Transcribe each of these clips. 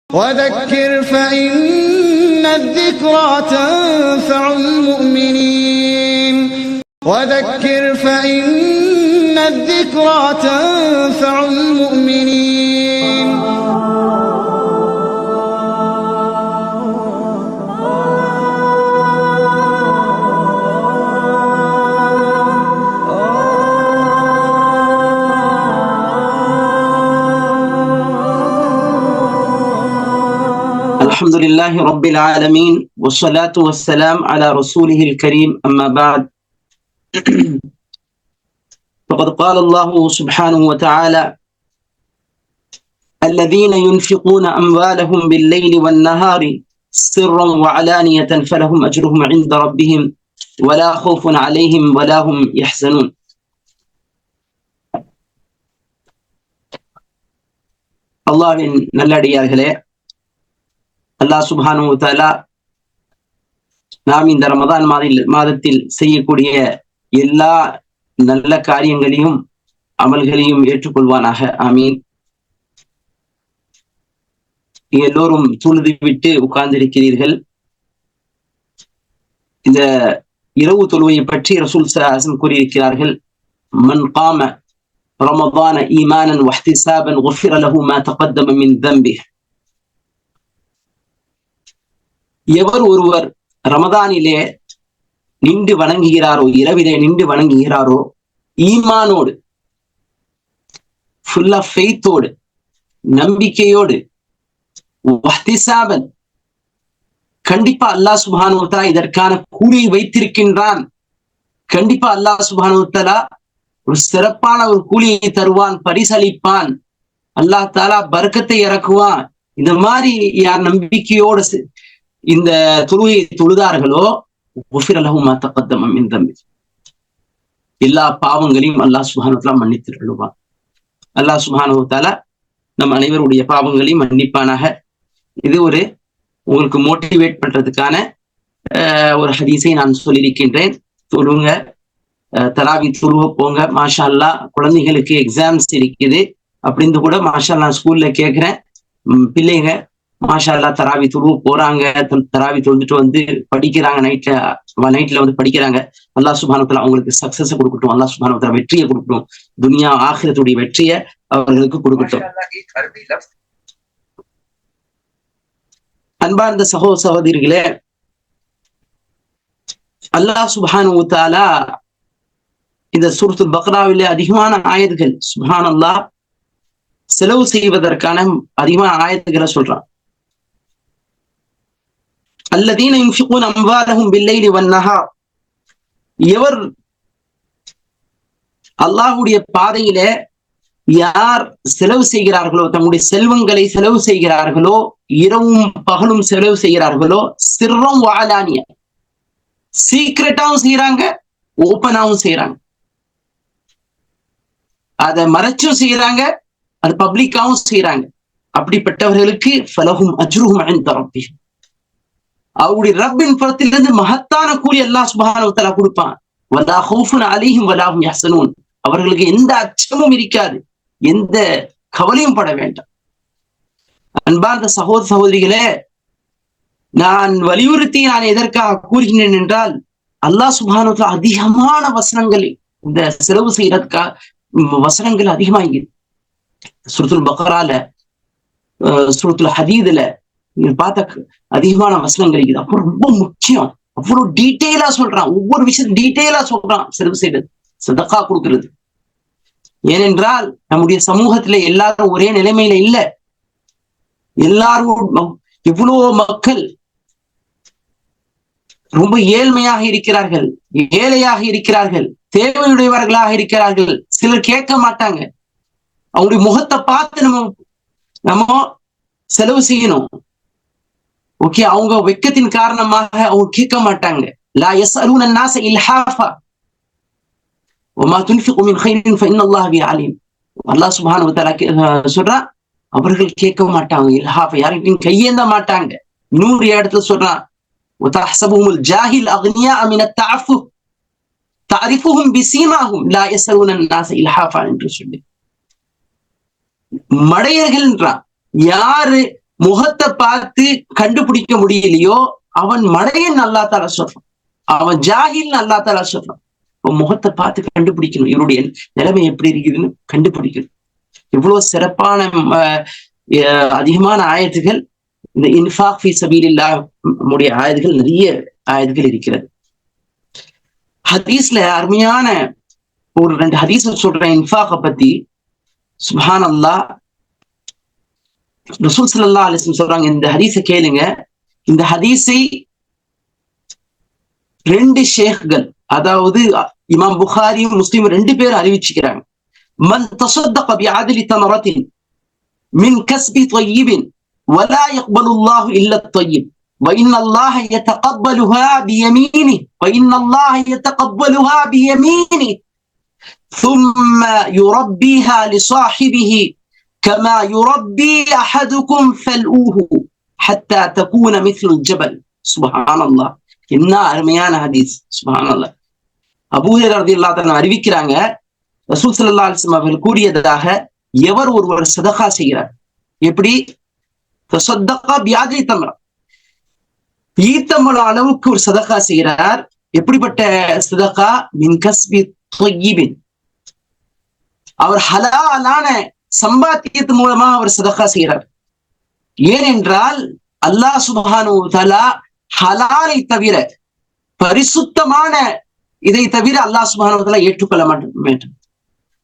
وذكر فإن الذكرى تنفع المؤمنين وذكر فإن الذكرى تنفع المؤمنين الحمد لله رب العالمين والصلاة والسلام على رسوله الكريم أما بعد فقد قال الله سبحانه وتعالى الذين ينفقون أموالهم بالليل والنهار سرا وعلانية فلهم أجرهم عند ربهم ولا خوف عليهم ولا هم يحزنون. அல்லாஹ்வின் நல்லடியார்களே, அல்லாஹ் சுப்ஹானஹு வ தஆலா நாம் இந்த ரமதான் மாதத்தில் செய்யக்கூடிய எல்லா நல்ல காரியங்களையும் அமல்களையும் ஏற்றுக்கொள்வானாக. ஆமீன். எல்லோரும் தொழுது விட்டு உட்கார்ந்திருக்கிறீர்கள். இந்த இரவு தொழுவையை பற்றி ரசூல் ஸல்லல்லாஹு அலைஹி வஸல்லம் கூறியிருக்கிறார்கள், மன் காம ரமதான ஈமானன் வஹ்திசாபன் குஃபிர லஹு மா தகத்தம மின் தம்பிஹ். எவர் ஒருவர் ரமதானிலே நின்று வணங்குகிறாரோ, இரவிலே நின்று வணங்குகிறாரோ, ஈமானோடு, ஃபுல் ஆஃப் ஃபெய்த்தோடு, நம்பிக்கையோடு, வஹ்திசாபன், கண்டிப்பா அல்லாஹ் சுப்ஹானஹு வ தஆலா இதற்கான கூலியை வைத்திருக்கின்றான், கண்டிப்பா அல்லாஹ் சுப்ஹானஹு வ தஆலா ஒரு சிறப்பான ஒரு கூலியை தருவான், பரிசளிப்பான், அல்லாஹ் தஆலா பரக்கத்தை இறக்குவான். இந்த மாதிரி யார் நம்பிக்கையோடு இந்த தொழுகையை தொழுதார்களோ, குஃபிர லஹு மா தகத்தம மின் தம்பி, எல்லா பாவங்களையும் அல்லாஹ் சுப்ஹானஹு வ தஆலா மன்னித்து அருள்வான். அல்லாஹ் சுப்ஹானஹு வ தஆலா நம் அனைவருடைய பாவங்களையும் மன்னிப்பானாக. இது ஒரு உங்களுக்கு மோட்டிவேட் பண்றதுக்கான ஒரு ஹதீஸை நான் சொல்லியிருக்கின்றேன். தொழுங்க, தராவி தொழுவ போங்க. மாஷா அல்லாஹ் குழந்தைகளுக்கு எக்ஸாம்ஸ் இருக்குது அப்படின்னு கூட மாஷா அல்லாஹ் ஸ்கூல்ல கேட்கிறேன். பிள்ளைங்க மாஷா அல்லாஹ் தராவி தொழுவ போறாங்க, தராவி தொழுதுட்டு வந்து படிக்கிறாங்க, நைட்ல வந்து படிக்கிறாங்க. அல்லாஹ் சுப்ஹானஹு வ தஆலா அவங்களுக்கு சக்சஸ் கொடுக்கட்டும், அல்லாஹ் சுப்ஹானஹு வ தஆலா வெற்றியை கொடுக்கட்டும், துனியா ஆখিরাத்துடைய வெற்றியை அவர்களுக்கு கொடுக்கட்டும். அன்பார்ந்த சகோதரிகளே, அல்லாஹ் சுப்ஹானஹு வ தஆலா இந்த சூரத்துல் பக்ராவிலே அதிகமான ஆயத்துகள் சுப்ஹானல்லாஹ் செலவு செய்வதற்கான அதிகமான ஆயத்துக்களை சொல்றான். அல்லதீன யுன்ஃபிகூன அம்வாலஹும் பில்லைலி வன்னஹார், எவர் அல்லாஹ்வுடைய பாதையிலே யார் செலவு செய்கிறார்களோ, தம்முடைய செல்வங்களை செலவு செய்கிறார்களோ, இரவும் பகலும் செலவு செய்கிறார்களோ, சிர்ரம் வஅலானியா, சீக்ரெட்டாவும் செய்யறாங்க, ஓப்பனாவும் செய்யறாங்க, அதை மறைச்சும் செய்யறாங்க, அது பப்ளிக்காவும் செய்யறாங்க. அப்படிப்பட்டவர்களுக்கு ஃபலஹும் அஜ்ருஹும் இன்த ரப்பிஹிம், அவருடைய ரப்பின் புறத்திலிருந்து மகத்தான கூலி அல்லாஹ் சுப்ஹானஹு வ தஆலா கொடுப்பான். வலா ஹௌஃபுன் அலைஹிம் வலா ஹும் யஹ்ஸனூன், அவர்களுக்கு எந்த அச்சமும் இருக்காது, எந்த கவலையும் பட வேண்டாம். அன்பார்ந்த சகோதரிகளே, நான் வலியுறுத்தி நான் எதற்காக கூறுகிறேன் என்றால், அல்லாஹ் சுப்ஹானஹு வ தஆலா அதிகமான வசனங்களை இந்த செலவு செய்யறதுக்காக வசனங்கள் அதிகமாகி சூரத்துல் பக்ரால, சூரத்துல் ஹதீதுல நீங்க பார்த்த அதிகமான வசனங்கள் இருக்குது. அப்புறம் ரொம்ப முக்கியம், அவ்வளவு டீட்டெயிலா சொல்றான், ஒவ்வொரு விஷயம் டீட்டெயிலா சொல்றான். செலவு செய்யறது, சதகா கொடுக்கிறது. ஏனென்றால் நம்முடைய சமூகத்துல எல்லாரும் ஒரே நிலைமையில இல்ல. எல்லாரும் எவ்வளவோ மக்கள் ரொம்ப ஏழ்மையாக இருக்கிறார்கள், ஏழையாக இருக்கிறார்கள், தேவையுடையவர்களாக இருக்கிறார்கள். சிலர் கேட்க மாட்டாங்க, அவங்களுடைய முகத்தை பார்த்து நம்ம செலவு செய்யணும். ஓகே, அவங்க வெட்கத்தின் காரணமாக அவங்க கேட்க மாட்டாங்க. லா யஸ்அலூன الناس இல்ஹாஃபா வமா துன்ஃபிகு மின் கைரின் ஃபஇன்னல்லாஹ பிஹி அலீம். அல்லாஹ் சுப்ஹானஹு வ தஆலா சொல்றான், அவர்கள் கேட்க மாட்டாங்க, இல்ஹாஃபா யாரையும் கையேந்த மாட்டாங்க. இன்னொரு இடத்துல சொல்றான், வதஹ்சபுஹுல் ஜாஹில் அக்னியா மின் அத்தஅஃபுஃப் தஅரிஃபுஹும் பிஸீமாஹும் லா யஸ்அலூன الناس இல்ஹாஃபா என்று சொல்லி மடையர்கள்ன்றான். யாரு முகத்தை பார்த்து கண்டுபிடிக்க முடியலையோ அவன் மடையன் அல்லா தாலா சொல்றான், அவன் ஜாஹில் அல்லா தாலா சொல்றான். முகத்தை பார்த்து கண்டுபிடிக்கணும், இவருடைய நிலைமை எப்படி இருக்குதுன்னு கண்டுபிடிக்கணும். இவ்வளவு சிறப்பான அதிகமான ஆயத்துகள் இந்த இன்ஃபாக் ஃபீ சபீலில்லாஹ் உடைய ஆயத்துகள், நிறைய ஆயத்துகள் இருக்கிறது. ஹதீஸ்ல அருமையான ஒரு 2 ஹதீஸ் சொல்றேன் இன்ஃபாக பத்தி. சுப்ஹானல்லாஹ், ரசூல் ஸல்லல்லாஹு அலைஹி வஸல்லம் சொல்றாங்க, இந்த ஹதீஸை கேளுங்க. இந்த ஹதீஸை 2 ஷேக்கள், அதாவது இமாம் புகாரியும் முஸ்லிம் 2 பேர் அறிவிச்சுக்கிறாங்க. மன் தஸத்தக பிஅத்லி தமரத்தின் மின் கஸ்பி தய்யிபின் வலா யக்பலு அல்லாஹு இல்லா தய்யிப் وإن الله يتقبلها بيمينه وإن الله يتقبلها بيمينه ثم يربيها لصاحبه كما يربي أحدكم فلؤه حتى تكون مثل الجبل. سبحان الله. என்ன அருமையான ஹதீஸ். சுப்ஹான் அல்லாஹ். அபூ ஹுரைரா ரலியல்லாஹு அன்ஹு அறிவிக்கிறாங்க, ரசூல் ஸல்லல்லாஹு அலைஹி வஸல்லம் அவர்கள் கூறியதாக, எவர் ஒருவர் சதகா செய்கிறார், எப்படி தஸத்தக பிஅத்லி தம்ரா, ஈத்தம்பழம் அளவுக்கு ஒரு சதகா செய்கிறார். எப்படிப்பட்ட சதகா? மின் கஸ்பி தய்யிபின், அவர் ஹலாலான சம்பாத்தியத்து மூலமா அவர் சதகா செய்கிறார். ஏனென்றால் அல்லாஹ் சுப்ஹானஹு வ தஆலா ஹலாலை தவிர, பரிசுத்தமான இதை தவிர அல்லாஹ் சுப்ஹானஹு வ தஆலா ஏற்றுக்கொள்ள மாட்டான்.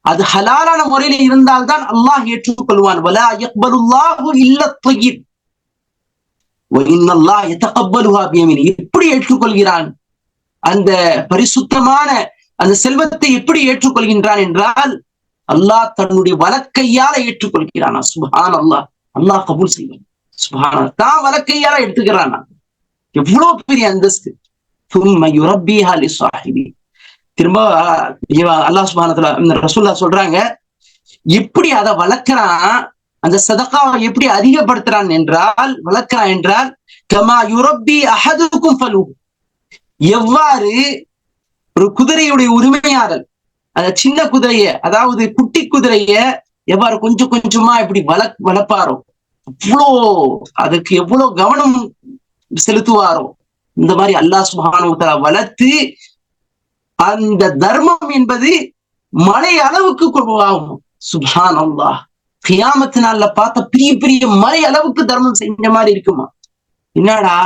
அது ஹலாலான முறையில இருந்தால்தான் அல்லாஹ் ஏற்றுக்கொள்வான். வலா யக்பலுல்லாஹு இல்லா தய்யிப் எப்படி ஏற்றுக்கொள்கிறான்? அந்த பரிசுத்தமான அந்த செல்வத்தை எப்படி ஏற்றுக்கொள்கின்றான் என்றால், அல்லாஹ் தன்னுடைய வலக்கையால ஏற்றுக்கொள்கிறானா. சுப்ஹான் அல்லாஹ். அல்லாஹ் கபூல் செய்வான். சுப்ஹான் அல்லாஹ். தான் வலக்கையால எடுத்துக்கிறானா. எவ்வளவு பெரிய அந்தஸ்து. திரும்ப அல்லாஹ் சுப்ஹானஹு வ தஆலா ரசூலுல்லாஹ் சொல்றாங்க, எப்படி அதை வளர்க்கிறான், அந்த சதகாவை எப்படி அதிகப்படுத்துறான் என்றால், வளர்க்கிறான் என்றால், கமா யுரப்பி அஹதுக்கும் ஃபலு, எவ்வாறு ஒரு குதிரையுடைய உரிமையாளர் அந்த சின்ன குதிரைய, அதாவது குட்டி குதிரைய எவ்வாறு கொஞ்சம் கொஞ்சமா இப்படி வளர்ப்பாரோ, அவ்வளோ அதுக்கு எவ்வளவு கவனம் செலுத்துவாரோ, இந்த மாதிரி அல்லாஹ் சுப்ஹானஹு வ தஆலா வளர்த்து, அந்த தர்மம் என்பது மலை அளவுக்கு கொள்வாகும். சுப்ஹான் அல்லாஹ். கியாமத்து நாள்ல பார்த்த பெரிய பெரிய மலை அளவுக்கு தர்மம் செஞ்ச மாதிரி இருக்குமா? என்னடா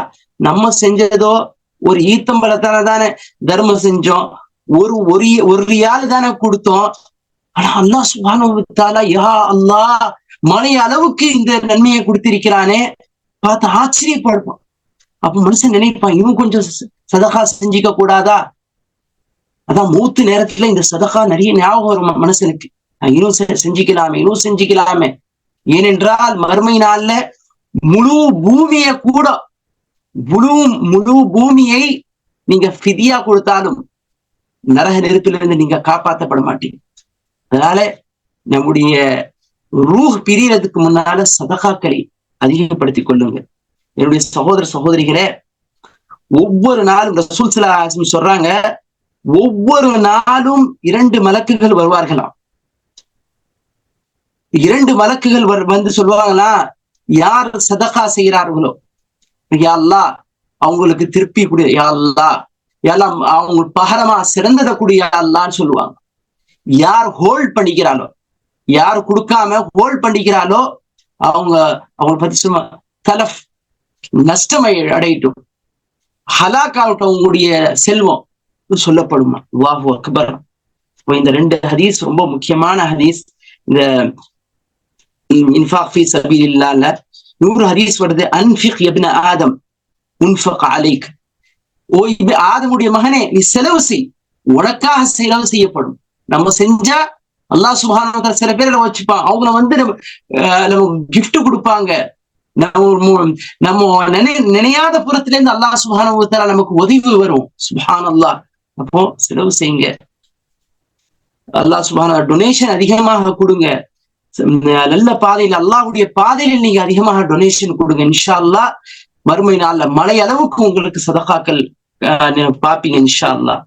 நம்ம செஞ்சதோ ஒரு ஈத்தம்பழத்தான தானே தர்மம் செஞ்சோம், ஒரு ரியால் தானே கொடுத்தோம். ஆனா அல்லாஹ் சுப்ஹானஹு வ தஆலா யா அல்லாஹ் மலை அளவுக்கு இந்த நன்மையை கொடுத்திருக்கிறானே, பார்த்து ஆச்சரியப்படுவான். அப்ப மனுஷன் நினைப்பான், இவன் கொஞ்சம் சதகா செஞ்சிக்க கூடாதா? அதான் மூத்து நேரத்துல இந்த சதகா நிறைய ஞாபகம் வரும் மனுஷனுக்கு. இன்னும் செஞ்சுக்கலாமே. ஏனென்றால் மறுமை நாள்ல முழு பூமியை கூட, முழு பூமியை நீங்க ஃபிதியா கொடுத்தாலும் நரக நெருப்பிலிருந்து நீங்க காப்பாற்றப்பட மாட்டீங்க. அதனால நம்முடைய ரூஹ் பிரியறதுக்கு முன்னால சதகாக்களை அதிகப்படுத்திக் கொள்ளுங்க. என்னுடைய சகோதர சகோதரிகளே, ஒவ்வொரு நாளும் ரசூல் ஸல்லல்லாஹு அலைஹி வஸல்லம் சொல்றாங்க, ஒவ்வொரு நாளும் 2 மலக்குகள் வருவார்களாம். 2 மலக்குகள் வந்து சொல்லுவாங்களா, யார் சதகா செய்கிறார்களோ யா அல்லாஹ் அவங்களுக்கு திருப்பி கூடிய யா அல்லாஹ், எல்லாம் அவங்க பகரமா சிறந்ததை கூடிய யா அல்லான்னு சொல்லுவாங்க. யார் ஹோல்ட் பண்ணிக்கிறாளோ, யார் கொடுக்காம ஹோல்ட் பண்ணிக்கிறாளோ அவங்க பத்தி சும்மா தலஃப், நஷ்டம் அடையட்டும், ஹலாக் ஆகட்டும் உங்களுடைய செல்வம் சொல்லப்படுமா. அல்லாஹு அக்பர். இந்த 2 ஹதீஸ் ரொம்ப முக்கியமான ஹதீஸ். இந்த இன்ஃபாக் ஃபீ சபீலில்லாஹ்ல 100 ஹதீஸ் வருது. அன்ஃபிக் இப்ன ஆதம் உன்ஃபக் அலைக், ஓ ஆதமுடைய மகனே நீ செலவு செய், உனக்காக செலவு செய்யப்படும். நம்ம செஞ்சா அல்லாஹ் சுப்ஹானஹு வ தஆலா சில பேரை வச்சுப்பான், அவங்கள வந்து நம்ம கிஃப்ட் கொடுப்பாங்க. நம்ம நினையாத புறத்துல இருந்து அல்லாஹ் சுப்ஹானஹு வ தஆலா நமக்கு உதவி வரும். சுப்ஹானல்லாஹ். அப்போ செலவு செய்யுங்க. அல்லாஹ் சுப்ஹானஹு டொனேஷன் அதிகமாக கொடுங்க. நல்ல பாதையில், அல்லாஹ்வுடைய பாதையில் நீங்க அதிகமாக டொனேஷன் கொடுங்க. இன்ஷா அல்லாஹ் மறுமை நாள்ல மலை அளவுக்கு உங்களுக்கு சதகாக்கள் பாப்பீங்க இன்ஷா அல்லாஹ்.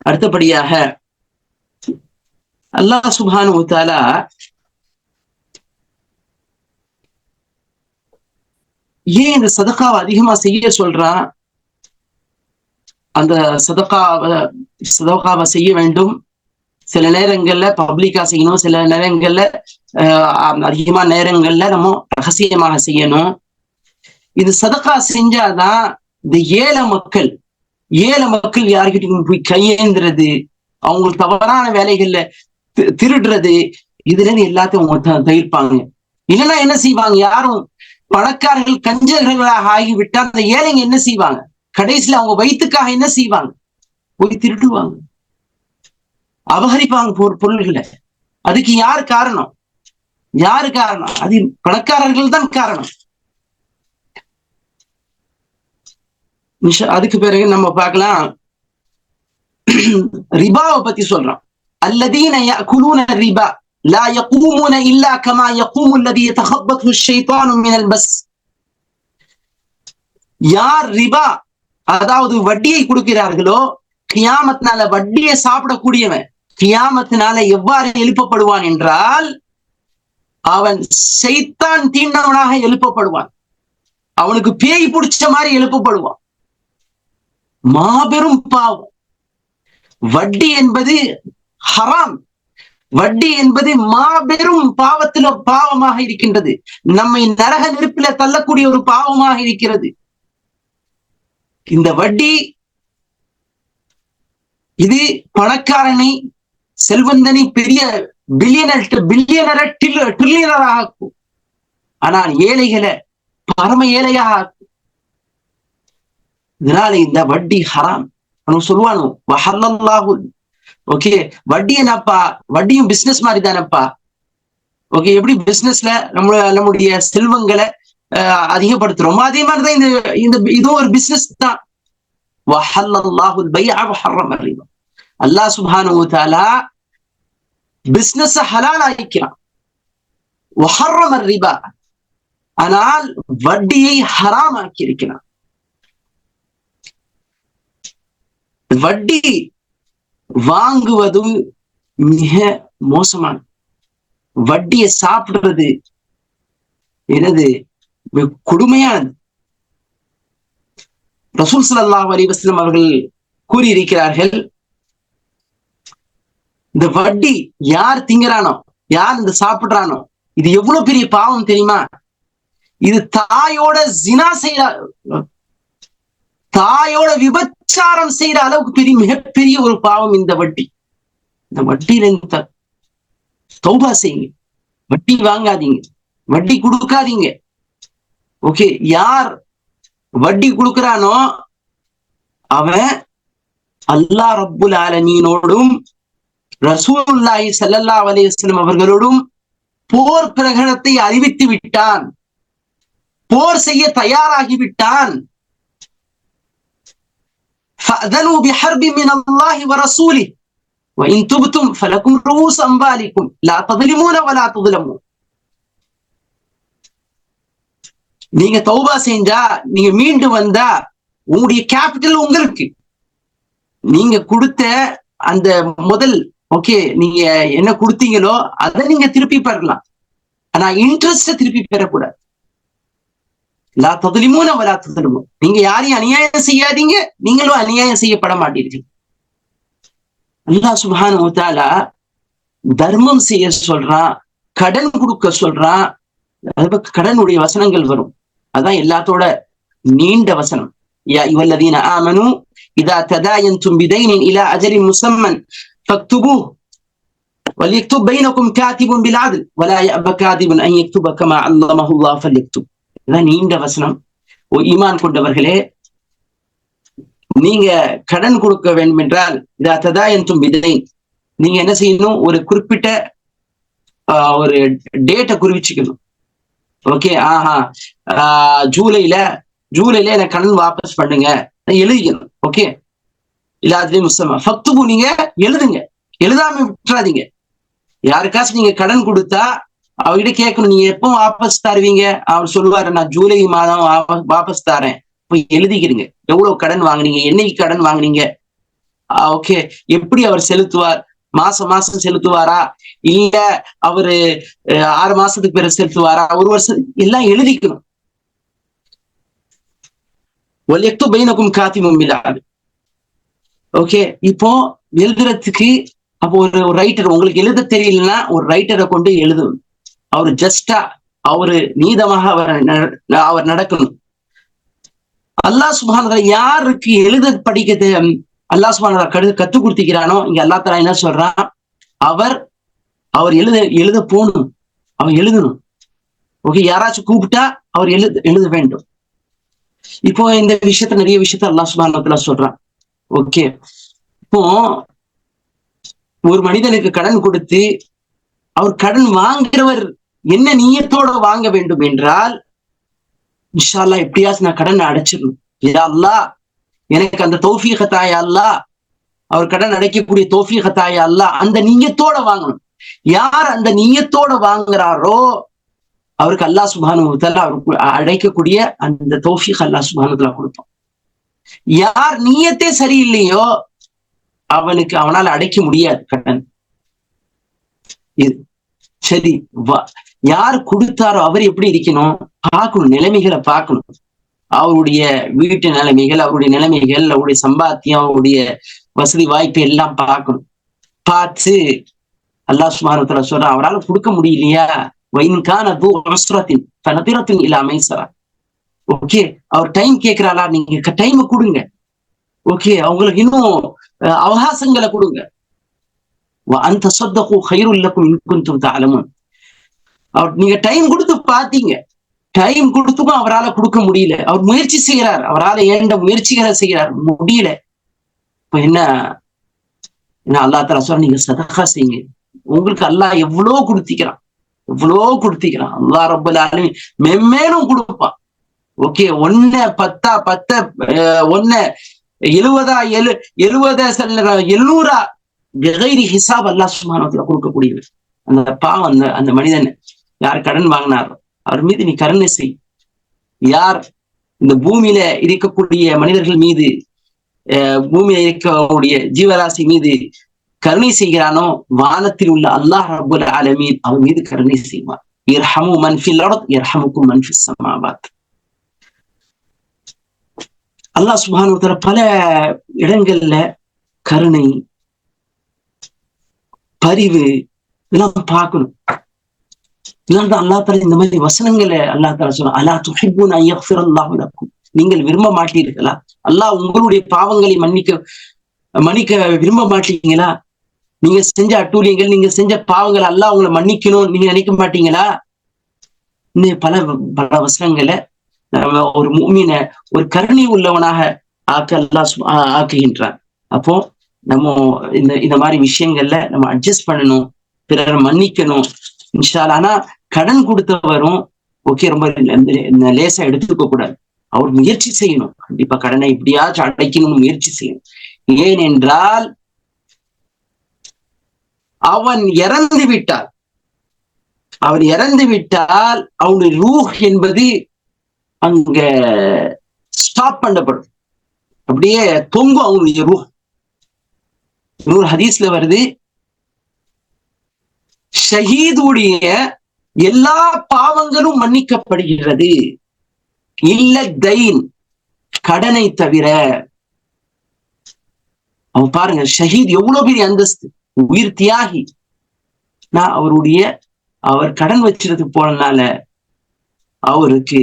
அடுத்தபடியாக அல்லாஹ் சுப்ஹானஹு வ தஆலா ஏன் இந்த சதகாவை அதிகமா செய்ய சொல்றான்? அந்த சதகாவை செய்ய வேண்டும். சில நேரங்கள்ல பப்ளிக்கா செய்யணும், சில நேரங்கள்ல அதிகமா நேரங்கள்ல நம்ம ரகசியமாக செய்யணும். இது சதகா செஞ்சாதான் இந்த ஏழை மக்கள் யார்கிட்ட போய் கையேந்துறது, அவங்களுக்கு தவறான வேலைகள்ல திருடுறது, இதுல இருந்து எல்லாத்தையும் அவங்க தவிர்ப்பாங்க. இல்லைன்னா என்ன செய்வாங்க? யாரும் பணக்காரர்கள் கஞ்சர்களாக ஆகிவிட்டா அந்த ஏழைங்க என்ன செய்வாங்க? கடைசியில அவங்க வயிற்றுக்காக என்ன செய்வாங்க? போய் திருடுவாங்க, அபகரிப்பாங்க பொருள்களை. அதுக்கு யாரு காரணம்? அது பணக்காரர்கள் தான் காரணம். அதுக்கு பிறகு நம்ம பார்க்கலாம், ரிபாவை பத்தி சொல்றோம். அல்லதீன يأكلون الربا لا يقومون إلا كما يقوم الذي يتخبطه الشيطان من المس. யார் ரிபா அதாவது வட்டியை கொடுக்கிறார்களோ, கியாமத்தினால வட்டியை சாப்பிடக்கூடியவன் கியாமத்தினால எவ்வாறு எழுப்பப்படுவான் என்றால், அவன் ஷைத்தான் தீண்டவனாக எழுப்பப்படுவான். அவனுக்கு பேய் பிடிச்ச மாதிரி எழுப்பப்படுவான். மாபெரும் பாவம். வட்டி என்பது ஹராம். வட்டி என்பது மாபெரும் பாவமாக இருக்கின்றது. நம்மை நரக நெருப்பில தள்ளக்கூடிய ஒரு பாவமாக இருக்கிறது இந்த வட்டி. இது பணக்காரனை, செல்வந்தனை பெரிய பில்லியனரை ட்ரில்லியனராக ஆக்கும். ஆனால் ஏழைகளை பரம ஏழையாக ஆக்கும். இதனால இந்த வட்டி ஹராம். சொல்லுவானு வஹல்லல்லாஹு. ஓகே, வட்டி என்னப்பா? வட்டியும் பிசினஸ் மாதிரி தானப்பா. ஓகே, எப்படி பிசினஸ்ல நம்முடைய செல்வங்களை அதிகப்படுத்துறோமோ அதே மாதிரிதான் இதுவும் ஒரு பிசினஸ் தான். வஹல்லல்லாஹு பைஅ வஹர்ரம ரிபா. அல்லாஹ் சுப்ஹானஹு வ தஆலா பிசினஸ் ஹலால் ஆக்கிக்கிறான். வஹர்ரம ரிபா, ஆனால் வட்டியை ஹராம் ஆக்கி இருக்கிறான். வட்டி வாங்குவதும் மிக மோசமான, வட்டியை சாப்பிடுறது கொடுமையானது. ரசூல் ஸல்லல்லாஹு அலைஹி வஸல்லம் அவர்கள் கூறியிருக்கிறார்கள், இந்த வட்டி யார் திங்கிறானோ, யார் இந்த சாப்பிடுறானோ, இது எவ்வளவு பெரிய பாவம் தெரியுமா? இது தாயோட ஜினா செய்யற, தாயோட விபச்சாரம் செய்யற அளவுக்கு மிகப்பெரிய ஒரு பாவம் இந்த வட்டி. இந்த வட்டியில தௌபா செய்யுங்க. வட்டி வாங்காதீங்க, வட்டி கொடுக்காதீங்க. ஓகே, யார் வட்டி கொடுக்கிறானோ அவன் அல்லாஹ் ரப்புல் ஆலமீனோடும் ரசூலுல்லாஹி ஸல்லல்லாஹு அலைஹி வஸல்லம் அவர்களோடும் போர் பிரகடனத்தை அறிவித்து விட்டான், போர் செய்ய தயாராகிவிட்டான். فأذنوا بحرب من الله ورسوله وإن تبتم فلكم رؤوس أموالكم لا تظلمون ولا تظلمون. நீங்க தௌபா செஞ்சா, நீங்க மீண்டு வந்தா உங்களுடைய கேபிட்டல் உங்களுக்கு, நீங்க கொடுத்த அந்த முதல் ஓகே நீங்க என்ன கொடுத்தீங்களோ அதை நீங்க திருப்பி பெறலாம். ஆனா இன்ட்ரெஸ்ட திருப்பி பெறக்கூடாது. லா ததுலிமூன வலா துதலிமூன். நீங்க யாரையும் அநியாயம் செய்யாதீங்க, நீங்களும் அநியாயம் செய்யப்பட மாட்டீர்கள். அல்லாஹ் சுப்ஹானஹு வ தஆலா தர்மம் செய்ய சொல்றான், கடன் கொடுக்க சொல்றான். கடனுடைய வசனங்கள் வரும். அதான் எல்லாத்தோட நீண்ட வசனம். யா அய்யுஹல்லதீன ஆமனூ இதா ததாயன்தும் பிதைனின் இலா அஜலின் முஸம்மன் ஃபக்துபூஹு வல்யக்துப் பைனகும் காதிபுன் பில் அத்ல் வலா யஅப காதிபுன் அன் யக்துப கமா அல்லமஹு அல்லாஹ் ஃபல்யக்துப். இதான் நீண்ட வசனம். ஈமான் கொண்டவர்களே, நீங்க கடன் கொடுக்க வேண்டும் என்றால் இதா ததாயன்தும் பிதைன், நீங்க என்ன செய்யணும்? ஒரு குறிப்பிட்ட ஒரு டேட்டை குறிவிச்சுக்கணும். ஓகே, ஜூலைல எனக்கு கடன் வாபஸ் பண்ணுங்க எழுதிக்கணும். ஓகே, எல்லாத்துலயும் முஸ்லமா ஃபக்துபு, நீங்க எழுதுங்க, எழுதாம விட்டுறாதீங்க. யாருக்காச்சும் நீங்க கடன் கொடுத்தா அவர்கிட்ட கேட்கணும், நீங்க எப்போ வாபஸ் தருவீங்க? அவர் சொல்லுவாரு, நான் ஜூலை மாதம் வாபஸ் தரேன். போய் எழுதிக்கிறீங்க, எவ்வளவு கடன் வாங்குனீங்க, என்னைக்கு கடன் வாங்குனீங்க, ஓகே, எப்படி அவர் செலுத்துவார், மாசம் செலுத்துவாரா, இல்ல அவரு 6 மாசத்துக்கு பிறகு செலுத்துவாரா, 1 வருஷம், எல்லாம் எழுதிக்கணும். வல்யக்து பைனகும் காத்திபும் பில் அத்ல். ஓகே, இப்போ எழுதுறதுக்கு அப்போ ஒரு ரைட்டர், உங்களுக்கு எழுத தெரியலன்னா ஒரு ரைட்டரை கொண்டு எழுதணும். அவரு ஜஸ்டா, அவரு நீதமாக அவர் நடக்கணும். அல்லாஹ் சுப்ஹானஹு வ தஆலா யாருக்கு எழுத படிக்கிறது அல்லாஹ் சுப்ஹானஹு வ தஆலா கத்து கொடுத்திக்கிறானோ, இங்க அல்லாஹ் தஆலா என்ன சொல்றான், அவர் எழுத போகணும், அவர் எழுதணும். ஓகே, யாராச்சும் கூப்பிட்டா அவர் எழுத வேண்டும். இப்போ இந்த விஷயத்த, நிறைய விஷயத்த அல்லாஹ் சுப்ஹானஹு வ தஆலா சொல்றான். ஓகே, இப்போ ஒரு மனிதனுக்கு கடன் கொடுத்து அவர் கடன் வாங்குறவர் என்ன நியத்தோட வாங்க வேண்டும் என்றால், இன்ஷா அல்லாஹ் எப்படியாச்சும் நான் கடனை அடைச்சிடணும், யா அல்லாஹ் எனக்கு அந்த தௌஃபீக தாயா அல்லாஹ், அவர் கடன் அடைக்கக்கூடிய தௌஃபீக தாயா அல்லாஹ், அந்த நியத்தோட வாங்கணும். யார் அந்த நியத்தோட வாங்குறாரோ அவருக்கு அல்லாஹ் சுப்ஹானஹு வ தஆலா அவருக்கு அடைக்கக்கூடிய அந்த தௌஃபீக் அல்லாஹ் சுப்ஹானஹு வ தஆலா கொடுப்பான். யார் நியத்தே சரியில்லையோ அவனால அடைக்க முடியாது கடன். இது சரி, யார் கொடுத்தாரோ அவர் எப்படி இருக்கணும் பார்க்கணும், நிலைமைகளை பார்க்கணும். அவருடைய வீட்டு நிலைமைகள், அவருடைய நிலைமைகள், அவருடைய சம்பாத்தியம், அவருடைய வசதி வாய்ப்பு எல்லாம் பார்க்கணும். பார்த்து அல்லாஹ் சுப்ஹானஹு வ தஆலா சொல்றான், அவரால் கொடுக்க முடியலையா, வைன் கான து உஸ்ரத்தின் ஃபனதிரத்துன் இலா மைஸரா. ஓகே, அவர் டைம் கேட்கிறாளா, நீங்க டைம் கொடுங்க. ஓகே, அவங்களுக்கு இன்னும் அவகாசங்களை கொடுங்க. وَأَنْ تَصَدَّقُوا خَيْرٌ لَكُمْ إِن كُنتُمْ تَعْلَمُونَ. நீங்க டைம் கொடுத்து பாத்தீங்க, டைம் கொடுத்துக்கும் அவரால் கொடுக்க முடியல, அவர் முயற்சி செய்யறார், அவரால் ஏண்ட முயற்சிகளை செய்யறார், முடியல. இப்ப என்ன அல்லாஹ் தஆலா சொல்ற, நீங்க சதகா செய்யுங்க. உங்களுக்கு அல்லாஹ் எவ்வளவு கொடுத்திக்கிறான், அல்லாஹ் ரப்பல் ஆலமீன் மென்மேலும் கொடுப்பான். ஓகே, 1 700 பிகைரி ஹிசாப் அல்லாஹ் சுப்ஹானஹு வ தஆலா கொடுக்கக்கூடியது. அந்த பாவம், அந்த மனிதன் யார் கடன் வாங்கினாரோ அவர் மீது நீ கருணை செய். யார் இந்த பூமியில இருக்கக்கூடிய மனிதர்கள் மீது, பூமியில இருக்கக்கூடிய ஜீவராசி மீது கருணை செய்கிறானோ, வானத்தில் உள்ள அல்லாஹ் ரப்பல் ஆலமீன் அவன் மீது கருணை செய்வார். இர்ஹமு மன் ஃபில் அர்த் யர்ஹமுக்கும் மன் ஃபிஸ் ஸமாவாத். அல்லாஹ் சுப்ஹானஹு வ தஆலா பல இடங்கள்ல கருணை, பரிவு இதெல்லாம் பார்க்கணும். இதனால்தான் அல்லாஹ் தஆலா இந்த மாதிரி வசனங்களை அல்லாஹ் தஆலா சொல்றான், அலா துஹிப்பூன அன் யக்ஃபிரல்லாஹு லக்கும். நீங்கள் விரும்ப மாட்டீர்களா, அல்லாஹ் உங்களுடைய பாவங்களை மன்னிக்க விரும்ப மாட்டீங்களா? நீங்க செஞ்ச அட்டூழியங்கள், நீங்க செஞ்ச பாவங்கள் அல்லாஹ் உங்களை மன்னிக்கணும் நீங்க நினைக்க மாட்டீங்களா? இன்னும் பல வசனங்களை ஒரு முஃமின ஒரு கருணை உள்ளவனாக ஆக்குகின்றான். அப்போ நம்ம இந்த மாதிரி விஷயங்கள்ல நம்ம அட்ஜஸ்ட் பண்ணணும், பிறரை மன்னிக்கணும் இன்ஷா அல்லாஹ். ஆனா கடன் கொடுத்தவரும் ஓகே ரொம்ப லேசா எடுத்துக்க கூடாது, அவர் முயற்சி செய்யணும். கண்டிப்பா கடனை எப்படியாச்சும் அடைக்கணும்னு முயற்சி செய்யணும். ஏனென்றால் அவன் இறந்து விட்டால் அவனுடைய ரூஹ் என்பது அங்க ஸ்டாப் பண்ணப்படும், அப்படியே தொங்கும் அவனுடைய ரூஹ். இன்னொரு ஹதீஸ்ல வருது, ஷஹீதுடைய எல்லா பாவங்களும் மன்னிக்கப்படுகிறது, இல்ல தைன், கடனை தவிர. அவன் பாருங்க, ஷஹீத் எவ்வளவு பெரிய அந்தஸ்து, உயிர் தியாகி. நான் அவர் கடன் வச்சிருது போனதுனால அவருக்கு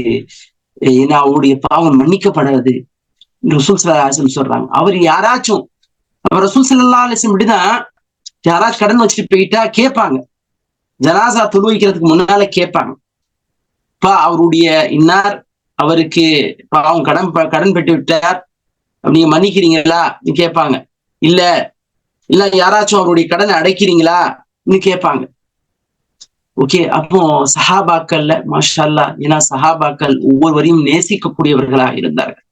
அவருடைய பாவம் மன்னிக்கப்படாது ரசூல் ஸல்லல்லாஹு அலைஹி வஸல்லம் சொல்றாங்க. அவர் யாராச்சும் ரசூல் ஸல்லல்லாஹு அலைஹி வஸல்லம் இப்படிதான், யாராச்சும் கடன் வச்சுட்டு போயிட்டா கேட்பாங்க, ஜனாசா தொழுவிக்கிறதுக்கு முன்னால கேட்பாங்க, அவருடைய இன்னார் அவருக்கு பாவம் கடன் பெற்று விட்டார், நீங்க மன்னிக்கிறீங்களா கேட்பாங்க. இல்ல யாராச்சும் அவருடைய கடனை அடைக்கிறீங்களா கேட்பாங்க. ஓகே, அப்போ சஹாபாக்கள்ல மாஷா அல்லாஹ், ஏன்னா சஹாபாக்கள் ஒவ்வொருவரையும் நேசிக்கக்கூடியவர்களா இருந்தார்கள்.